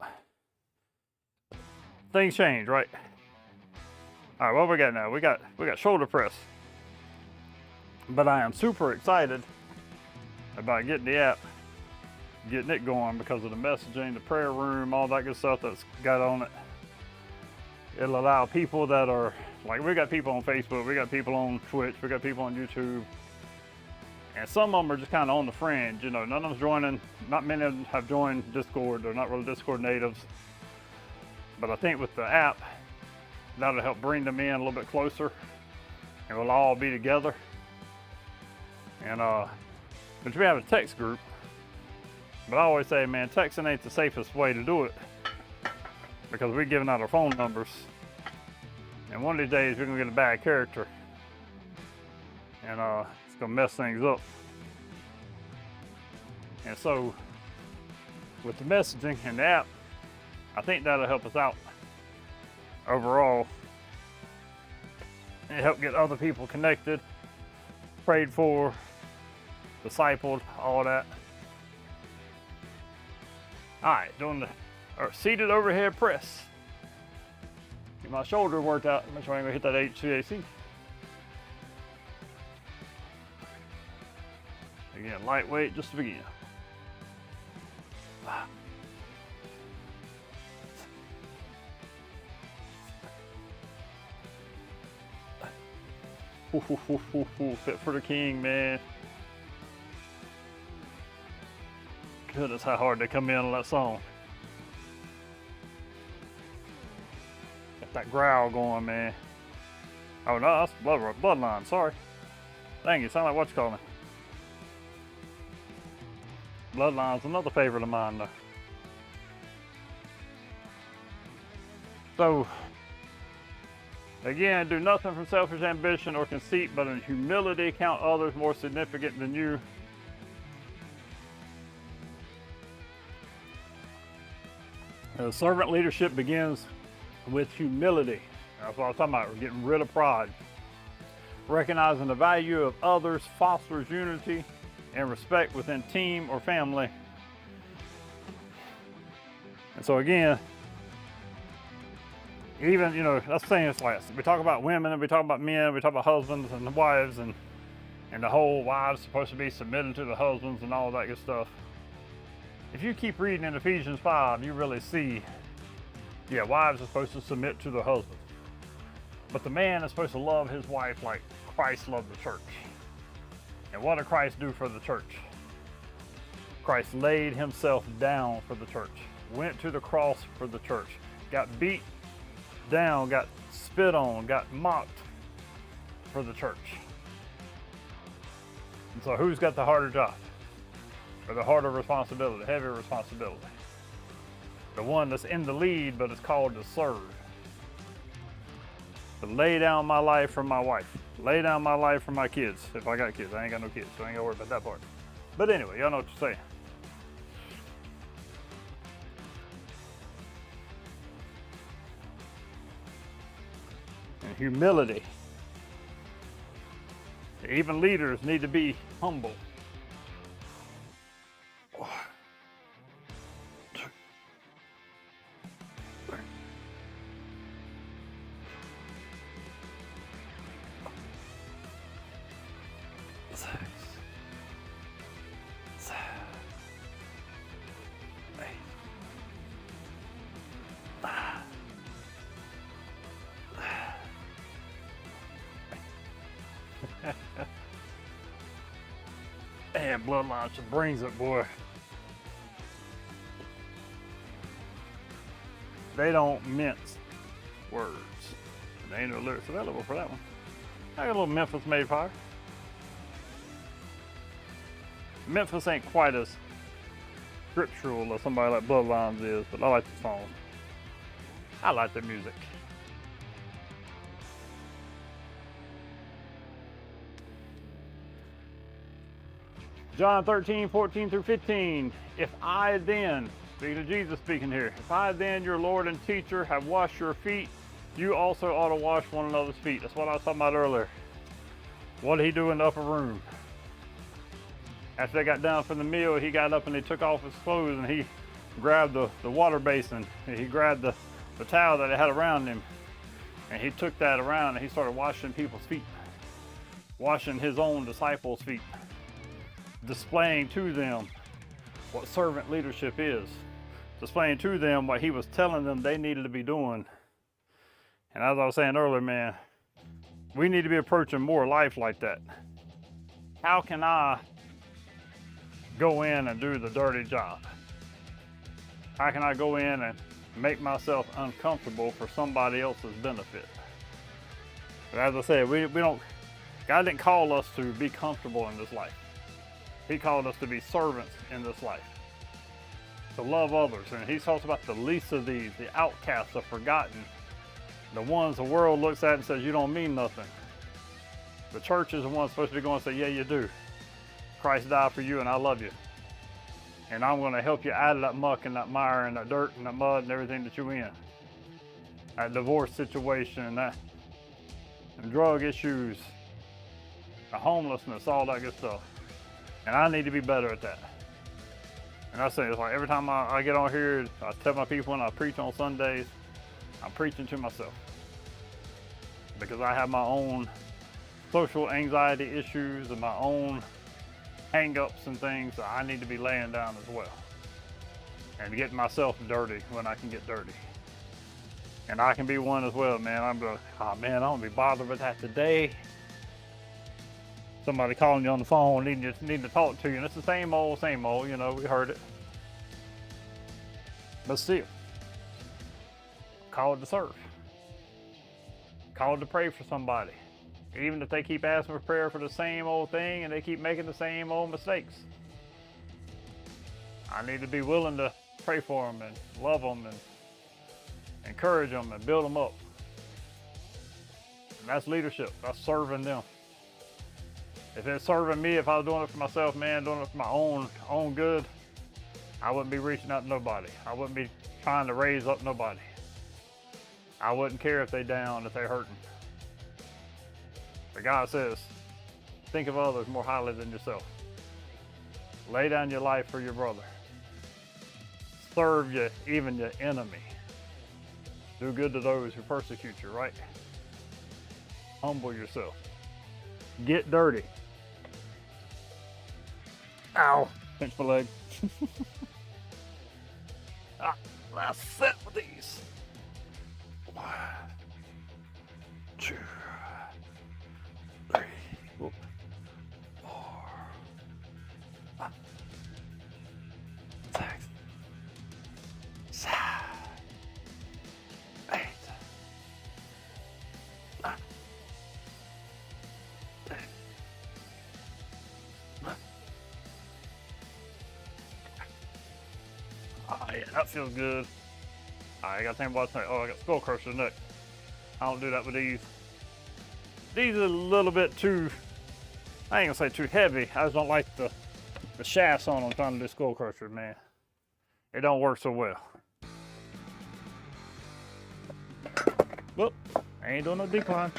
Things change, right? All right, what we got now? We got shoulder press. But I am super excited about getting the app, getting it going because of the messaging, the prayer room, all that good stuff that's got on it. It'll allow people that are, like, we got people on Facebook, we got people on Twitch, we got people on YouTube, and some of them are just kind of on the fringe, you know, none of them's joining, not many of them have joined Discord, they're not really Discord natives, but I think with the app, that'll help bring them in a little bit closer, and we'll all be together. And but we have a text group, but I always say, man, texting ain't the safest way to do it, because we're giving out our phone numbers, and one of these days we're gonna get a bad character, and it's gonna mess things up. And so with the messaging and the app, I think that'll help us out overall and help get other people connected, prayed for, discipled, all that. All right, doing the seated overhead press. Get my shoulder worked out. Make sure I ain't gonna hit that HVAC. Again, lightweight just to begin. Fit for the king, man. Goodness, how hard they come in on that song. Got that growl going, man. Oh no, that's bloodline, sorry. Dang, you sound like what you call me. Bloodline's another favorite of mine, though. So, again, do nothing from selfish ambition or conceit, but in humility count others more significant than you. Servant leadership begins with humility. That's what I was talking about. We're getting rid of pride. Recognizing the value of others fosters unity and respect within team or family. And so again, even, you know, that's saying it's like, we talk about women and we talk about men, we talk about husbands and wives, and the whole wives supposed to be submitted to the husbands and all that good stuff. If you keep reading in Ephesians 5, you really see, yeah, wives are supposed to submit to their husbands. But the man is supposed to love his wife like Christ loved the church. And what did Christ do for the church? Christ laid himself down for the church, went to the cross for the church, got beat down, got spit on, got mocked for the church. And so who's got the harder job? Or the harder responsibility, heavier responsibility? The one that's in the lead but is called to serve. To lay down my life for my wife. Lay down my life for my kids. If I got kids. I ain't got no kids, so I ain't gotta worry about that part. But anyway, y'all know what you're saying. And humility. Even leaders need to be humble. bloodline just brings it, boy. They don't mince words. There ain't no lyrics available for that one. I got a little Memphis Made Fire. Memphis ain't quite as scriptural as somebody like Bloodlines is, but I like the song. I like the music. John 13:14-15. If I then, speaking of Jesus speaking here, if I then, your Lord and teacher, have washed your feet, you also ought to wash one another's feet. That's what I was talking about earlier. What did he do in the upper room? After they got down from the meal, he got up and he took off his clothes and he grabbed the water basin and he grabbed the towel that they had around him and he took that around and he started washing people's feet, washing his own disciples' feet, displaying to them what servant leadership is, displaying to them what he was telling them they needed to be doing. And as I was saying earlier, man, we need to be approaching more life like that. How can I go in and do the dirty job? How can I go in and make myself uncomfortable for somebody else's benefit? But as I said, we don't, God didn't call us to be comfortable in this life. He called us to be servants in this life, to love others. And he talks about the least of these, the outcasts, the forgotten, the ones the world looks at and says, you don't mean nothing. The church is the one supposed to be going and say, yeah, you do. Christ died for you and I love you. And I'm going to help you out of that muck and that mire and that dirt and that mud and everything that you're in. That divorce situation, that and drug issues, the homelessness, all that good stuff. And I need to be better at that. And I say, it's like every time I get on here, I tell my people when I preach on Sundays, I'm preaching to myself. Because I have my own social anxiety issues and my own hang-ups and things that I need to be laying down as well. And getting myself dirty when I can get dirty. And I can be one as well, man. I'm going, oh man, I don't be bothered with that today. Somebody calling you on the phone, need to talk to you. And it's the same old, you know, we heard it. But still, called to serve. Called to pray for somebody. Even if they keep asking for prayer for the same old thing and they keep making the same old mistakes. I need to be willing to pray for them and love them and encourage them and build them up. And that's leadership. That's serving them. If it's serving me, if I was doing it for myself, man, doing it for my own good, I wouldn't be reaching out to nobody. I wouldn't be trying to raise up nobody. I wouldn't care if they're down, if they're hurting. But God says, think of others more highly than yourself. Lay down your life for your brother. Serve even your enemy. Do good to those who persecute you, right? Humble yourself. Get dirty. Ow, pinch my leg. Last set with these. 1, 2, 3, 4, 5, 6, 7, 8, 9, 10, 11. Oh yeah, that feels good. I gotta think about tonight. Oh, I got skull crusher neck. I don't do that with these. These are a little bit too, I ain't gonna say too heavy. I just don't like the shafts on them trying to do skull crusher, man. It don't work so well. Whoop, I ain't doing no decline.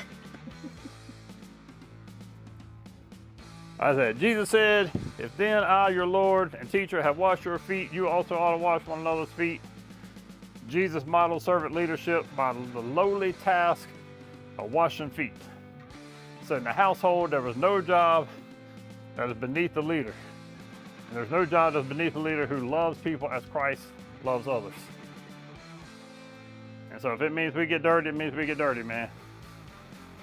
I said, Jesus said, if then I, your Lord and teacher, have washed your feet, you also ought to wash one another's feet. Jesus modeled servant leadership by the lowly task of washing feet. So in the household, there was no job that is beneath the leader. And there's no job that's beneath the leader who loves people as Christ loves others. And so if it means we get dirty, it means we get dirty, man.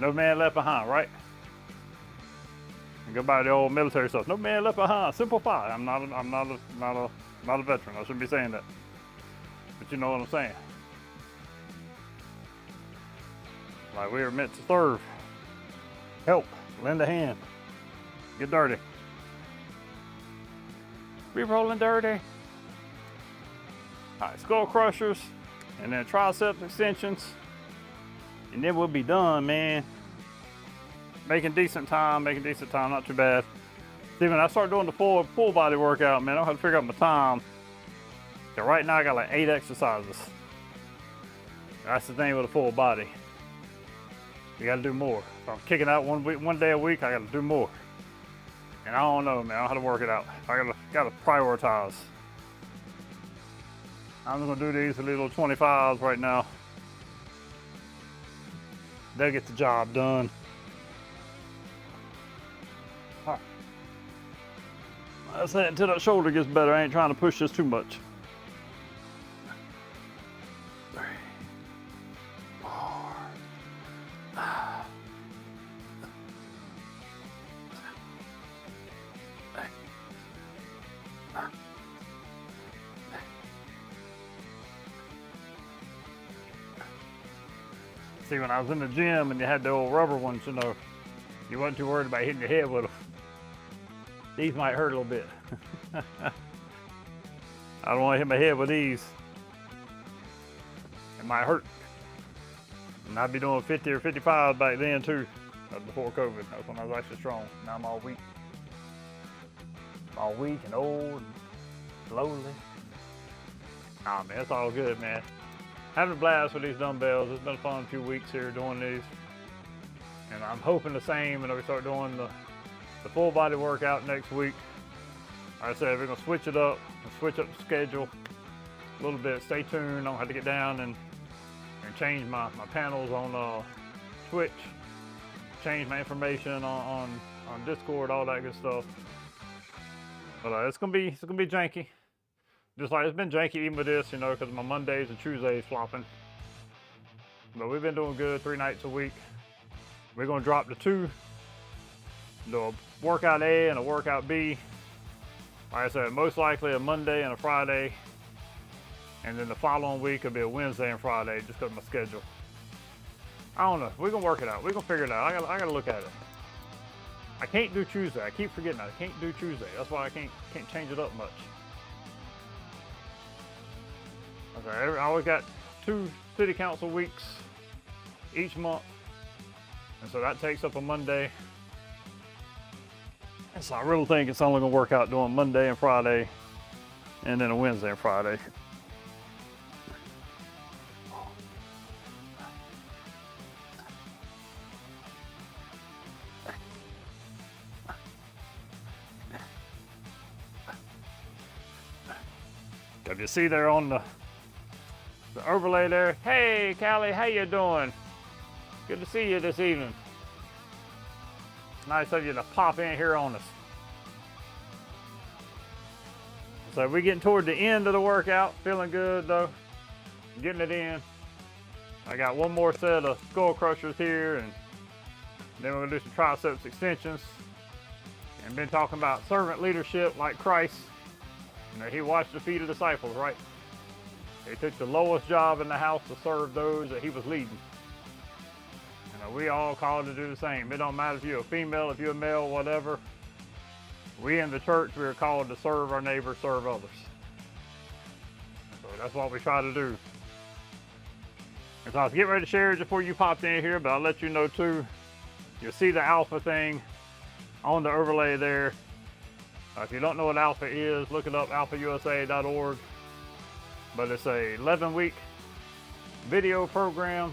No man left behind, right? And go by the old military stuff. No man left behind. Simplify. I'm not a veteran. I shouldn't be saying that. But you know what I'm saying. Like we are meant to serve, help, lend a hand, get dirty. We rolling dirty. All right, skull crushers, and then triceps extensions, and then we'll be done, man. Making decent time, not too bad. See, when I start doing the full body workout, man, I don't have to figure out my time. So right now I got like 8 exercises. That's the thing with a full body. You gotta do more. If I'm kicking out one day a week, I gotta do more. And I don't know, man, I don't know how to work it out. I gotta prioritize. I'm just gonna do these little 25s right now. They'll get the job done. All right. That's it, until that shoulder gets better. I ain't trying to push this too much. 3, 4. See, when I was in the gym and you had the old rubber ones, you know, you wasn't too worried about hitting your head with them. These might hurt a little bit. I don't want to hit my head with these. It might hurt. And I'd be doing 50 or 55 back then too, before COVID. That's when I was actually strong. Now I'm all weak. I'm all weak and old and lonely. Nah, man, it's all good, man. Having a blast with these dumbbells. It's been a fun few weeks here doing these. And I'm hoping the same when we start doing the full body workout next week. Like I said, we're gonna switch it up and switch up the schedule a little bit. Stay tuned. I don't have to get down and change my panels on Twitch, change my information on Discord, all that good stuff. But it's gonna be janky. Just like it's been janky even with this, you know, because my Mondays and Tuesdays flopping. But we've been doing good 3 nights a week. We're gonna drop the 2, the workout A and a workout B. Like I said, most likely a Monday and a Friday. And then the following week will be a Wednesday and Friday, just because of my schedule. I don't know. We're gonna work it out. We're gonna figure it out. I gotta look at it. I can't do Tuesday. I keep forgetting that. I can't do Tuesday. That's why I can't change it up much. Okay, I always got 2 city council weeks each month. And so that takes up a Monday. And so I really think it's only gonna work out doing Monday and Friday, and then a Wednesday and Friday. If you see there on the overlay there, hey Callie, how you doing? Good to see you this evening. Nice of you to pop in here on us. So we're getting toward the end of the workout, feeling good though, getting it in. I got one more set of skull crushers here, and then we're gonna do some triceps extensions. And been talking about servant leadership like Christ. You know, he washed the feet of disciples, right? He took the lowest job in the house to serve those that he was leading. You know, we all called to do the same. It don't matter if you're a female, if you're a male, whatever. We in the church, we are called to serve our neighbor, serve others. So that's what we try to do. And so I was getting ready to share it before you popped in here, but I'll let you know too. You'll see the alpha thing on the overlay there. If you don't know what alpha is, look it up, alphausa.org. But it's a 11-week video program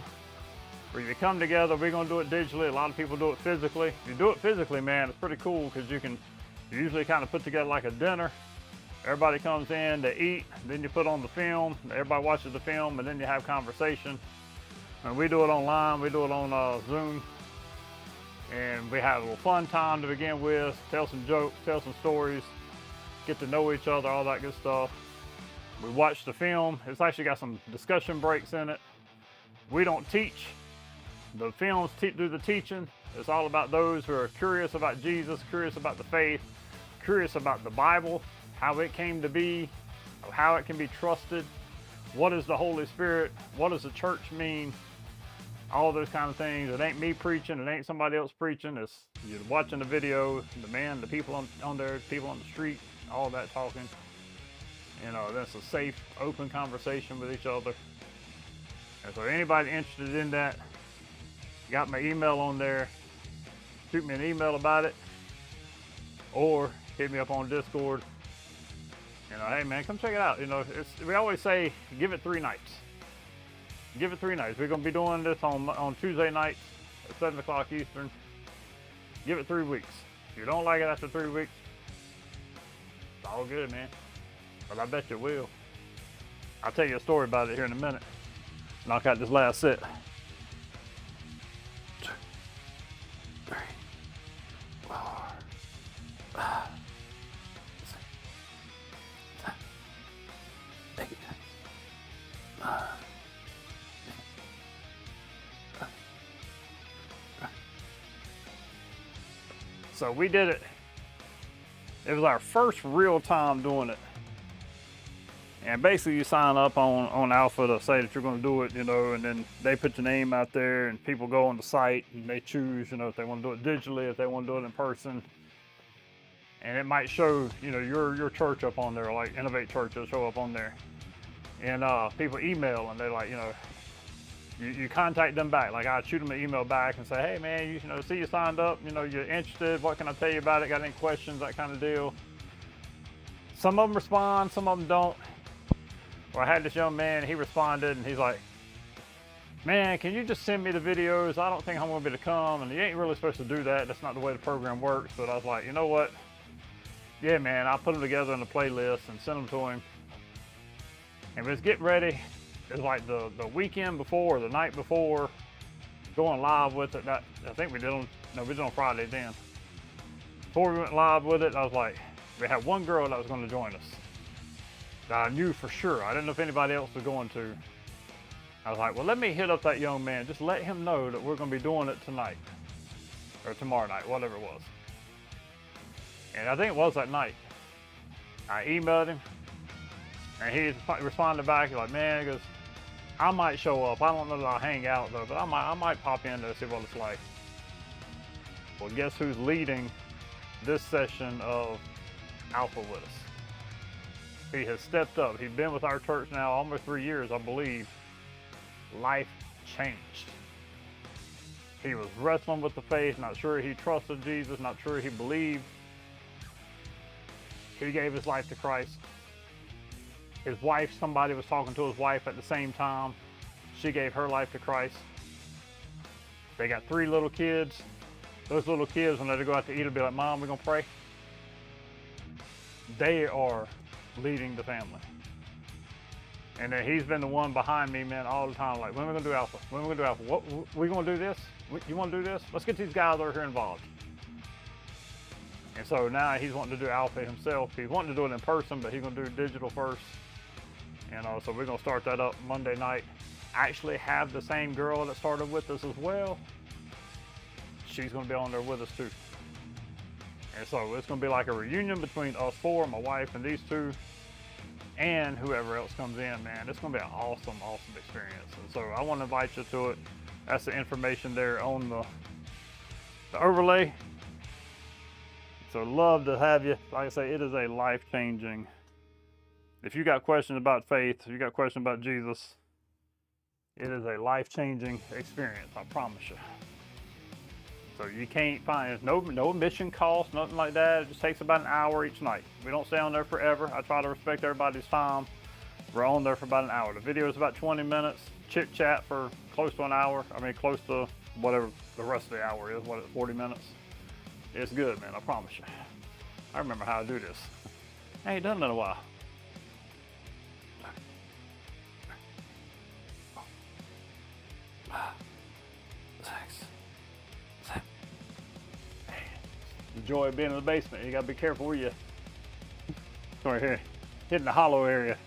where you come together. We're gonna do it digitally. A lot of people do it physically. If you do it physically, man, it's pretty cool because you usually kind of put together like a dinner. Everybody comes in, they eat, then you put on the film. Everybody watches the film, and then you have conversation. And we do it online. We do it on Zoom. And we have a little fun time to begin with, tell some jokes, tell some stories, get to know each other, all that good stuff. We watch the film. It's actually got some discussion breaks in it. We don't teach. The films do the teaching, It's all about those who are curious about Jesus, curious about the faith, curious about the Bible, how it came to be, how it can be trusted, what is the Holy Spirit, what does the church mean, all those kind of things. It ain't me preaching, it ain't somebody else preaching, it's you're watching the video, the people on there, people on the street, all that talking. You know, that's a safe, open conversation with each other. And so anybody interested in that, got my email on there, shoot me an email about it, or hit me up on Discord. You know, hey man, come check it out. You know, we always say, give it 3 nights. Give it 3 nights. We're gonna be doing this on Tuesday nights at 7 o'clock Eastern. Give it 3 weeks. If you don't like it after 3 weeks, it's all good, man. But I bet you will. I'll tell you a story about it here in a minute. Knock out this last set. 2, 3, 4, 5, 6, 7, 8, 9. So we did it. It was our first real time doing it. And basically you sign up on Alpha to say that you're going to do it, you know, and then they put your name out there and people go on the site and they choose, you know, if they want to do it digitally, if they want to do it in person. And it might show, you know, your church up on there, like Innovate Church will show up on there. And people email and they're like, you know, you contact them back. Like I shoot them an email back and say, hey man, you know, see you signed up, you know, you're interested, what can I tell you about it, got any questions, that kind of deal. Some of them respond, some of them don't. Well, I had this young man, he responded and he's like, man, can you just send me the videos? I don't think I'm gonna be able to come. And you ain't really supposed to do that. That's not the way the program works. But I was like, you know what? Yeah, man, I'll put them together in a playlist and send them to him. And we was getting ready. It was like the weekend before, the night before, going live with it. I think we did on Friday then. Before we went live with it, I was like, we had one girl that was gonna join us. That I knew for sure. I didn't know if anybody else was going to. I was like, well, let me hit up that young man. Just let him know that we're going to be doing it tonight or tomorrow night, whatever it was. And I think it was that night. I emailed him and he responded back. He's like, man, he goes, I might show up. I don't know that I'll hang out though, but I might pop in there to see what it's like. Well, guess who's leading this session of Alpha with us? He has stepped up. He's been with our church now almost 3 years, I believe. Life changed. He was wrestling with the faith, not sure he trusted Jesus, not sure he believed. He gave his life to Christ. His wife, somebody was talking to his wife at the same time. She gave her life to Christ. They got 3 little kids. Those little kids, when they go out to eat, will be like, Mom, we're gonna pray. They are leading the family. And then he's been the one behind me, man, all the time, like, when are we gonna do Alpha? When are we gonna do Alpha? What, we gonna do this? You wanna do this? Let's get these guys over here involved. And so now he's wanting to do Alpha himself. He's wanting to do it in person, but he's gonna do digital first. And so we're gonna start that up Monday night. Actually have the same girl that started with us as well. She's gonna be on there with us too. And so it's gonna be like a reunion between us 4, my wife and these 2, and whoever else comes in, man. It's gonna be an awesome, awesome experience. And so I wanna invite you to it. That's the information there on the overlay. So love to have you. Like I say, it is a life-changing. If you got questions about faith, if you got questions about Jesus, it is a life-changing experience, I promise you. So you can't find, no admission cost, nothing like that. It just takes about an hour each night. We don't stay on there forever. I try to respect everybody's time. We're on there for about an hour. The video is about 20 minutes, chit chat for close to an hour. I mean, close to whatever the rest of the hour is, 40 minutes. It's good, man, I promise you. I remember how to do this. I ain't done it in a while. The joy of being in the basement. You gotta be careful where you right here, hitting the hollow area.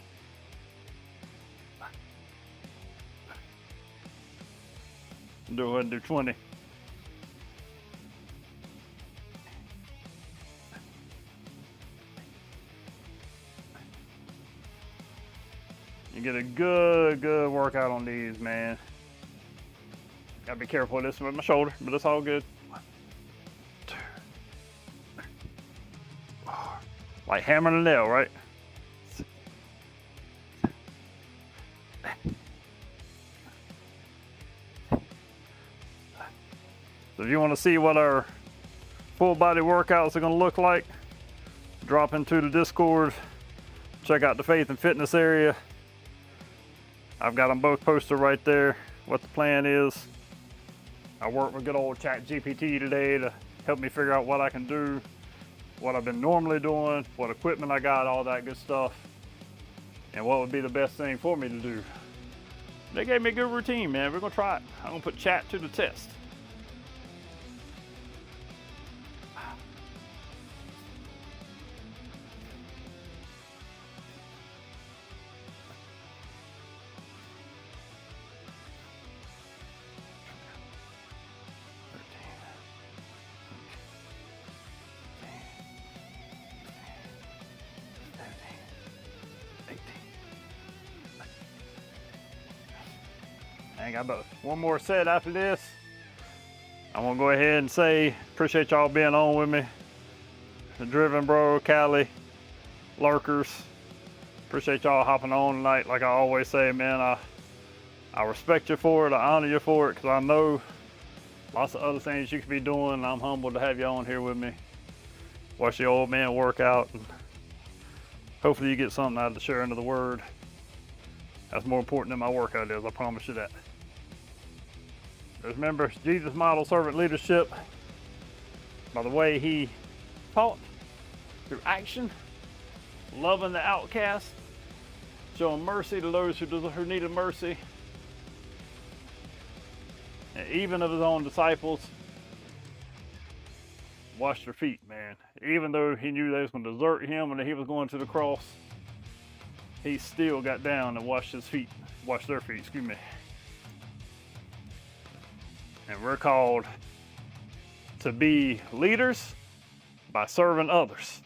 Go ahead and do 20. You get a good workout on these, man. Gotta be careful with this with my shoulder, but it's all good. 1, 2, 3, 4. Like hammering a nail, right? So if you want to see what our full body workouts are going to look like, drop into the Discord, check out the Faith and Fitness area. I've got them both posted right there, what the plan is. I worked with good old ChatGPT today to help me figure out what I can do, what I've been normally doing, what equipment I got, all that good stuff, and what would be the best thing for me to do. They gave me a good routine, man. We're going to try it. I'm going to put chat to the test. I got about one more set after this. I'm gonna go ahead and say, appreciate y'all being on with me. The Driven Bro, Cali, Lurkers. Appreciate y'all hopping on tonight. Like I always say, man, I respect you for it. I honor you for it, because I know lots of other things you could be doing. And I'm humbled to have you on here with me. Watch the old man work out. And hopefully you get something out of the sharing of the word. That's more important than my workout is, I promise you that. Remember, Jesus modeled servant leadership by the way he taught, through action, loving the outcast, showing mercy to those who needed mercy, and even of his own disciples, washed their feet, man. Even though he knew they was going to desert him and that he was going to the cross, he still got down and washed their feet, excuse me. And we're called to be leaders by serving others.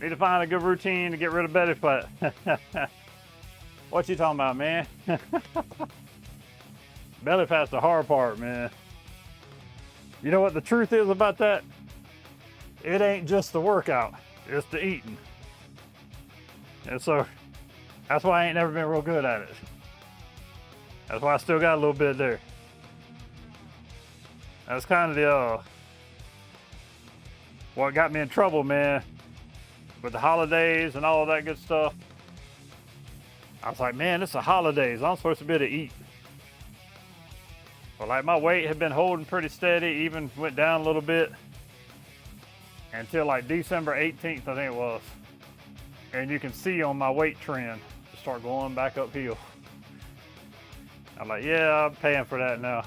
Need to find a good routine to get rid of belly fat. What you talking about, man? Belly fat's the hard part, man. You know what the truth is about that? It ain't just the workout, it's the eating. And so, that's why I ain't never been real good at it. That's why I still got a little bit there. That's kind of the, what got me in trouble, man. With the holidays and all that good stuff. I was like, man, it's the holidays. I'm supposed to be able to eat. But like my weight had been holding pretty steady, even went down a little bit. Until like December 18th, I think it was. And you can see on my weight trend, start going back uphill. I'm like, yeah, I'm paying for that now.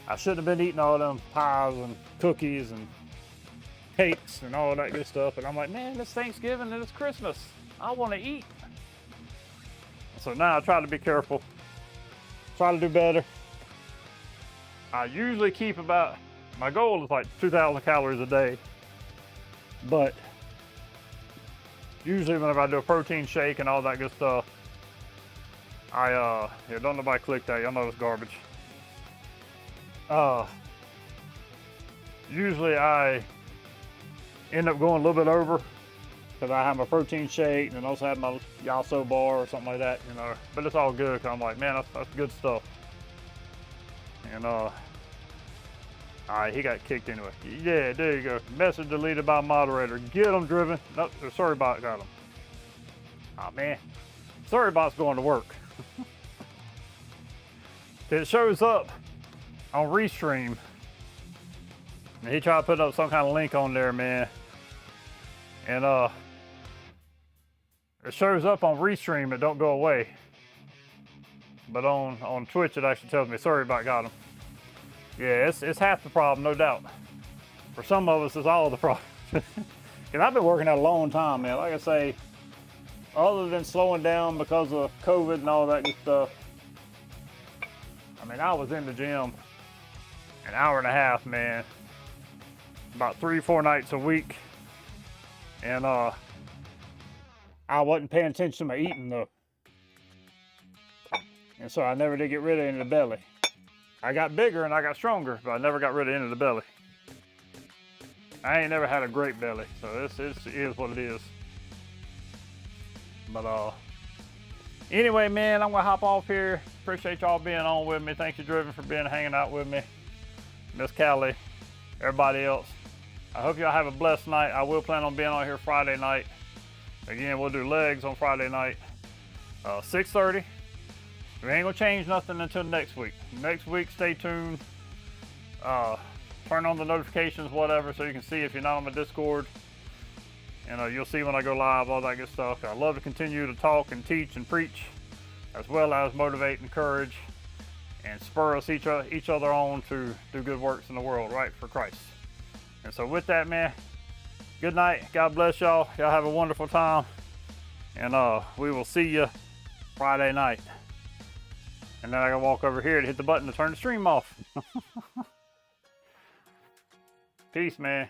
I shouldn't have been eating all them pies and cookies and cakes and all that good stuff. And I'm like, man, it's Thanksgiving and it's Christmas. I want to eat. So now I try to be careful. Try to do better. I usually keep about, my goal is like 2,000 calories a day. But usually whenever I do a protein shake and all that good stuff, yeah, don't nobody click that, y'all know it's garbage. Usually I end up going a little bit over because I have my protein shake and also have my Yasso bar or something like that, you know. But it's all good because I'm like, man, that's good stuff. And all right, he got kicked anyway. Yeah, there you go. Message deleted by moderator. Get him, Driven. Nope, the sorry bot got him. Oh man, sorry bot's going to work. It shows up on Restream. And he tried to put up some kind of link on there, man. And it shows up on Restream, it don't go away. But on Twitch, it actually tells me, sorry about got him. Yeah, it's half the problem, no doubt. For some of us, it's all the problem. And I've been working out a long time, man. Like I say, other than slowing down because of COVID and all that good stuff, I mean, I was in the gym an hour and a half, man, about 3-4 nights a week. And I wasn't paying attention to my eating though. And so I never did get rid of any of the belly. I got bigger and I got stronger, but I never got rid of any of the belly. I ain't never had a great belly, so this is what it is. But anyway, man, I'm gonna hop off here. Appreciate y'all being on with me. Thank you, Driven, for hanging out with me. Miss Callie, everybody else. I hope y'all have a blessed night. I will plan on being on here Friday night. Again, we'll do legs on Friday night, 6:30. We ain't gonna change nothing until next week. Next week, stay tuned. Turn on the notifications, whatever, so you can see if you're not on my Discord. And you'll see when I go live, all that good stuff. I love to continue to talk and teach and preach, as well as motivate, encourage, and spur us each other on to do good works in the world, right, for Christ. And so with that, man, good night. God bless y'all. Y'all have a wonderful time. And we will see you Friday night. And then I gotta walk over here to hit the button to turn the stream off. Peace, man.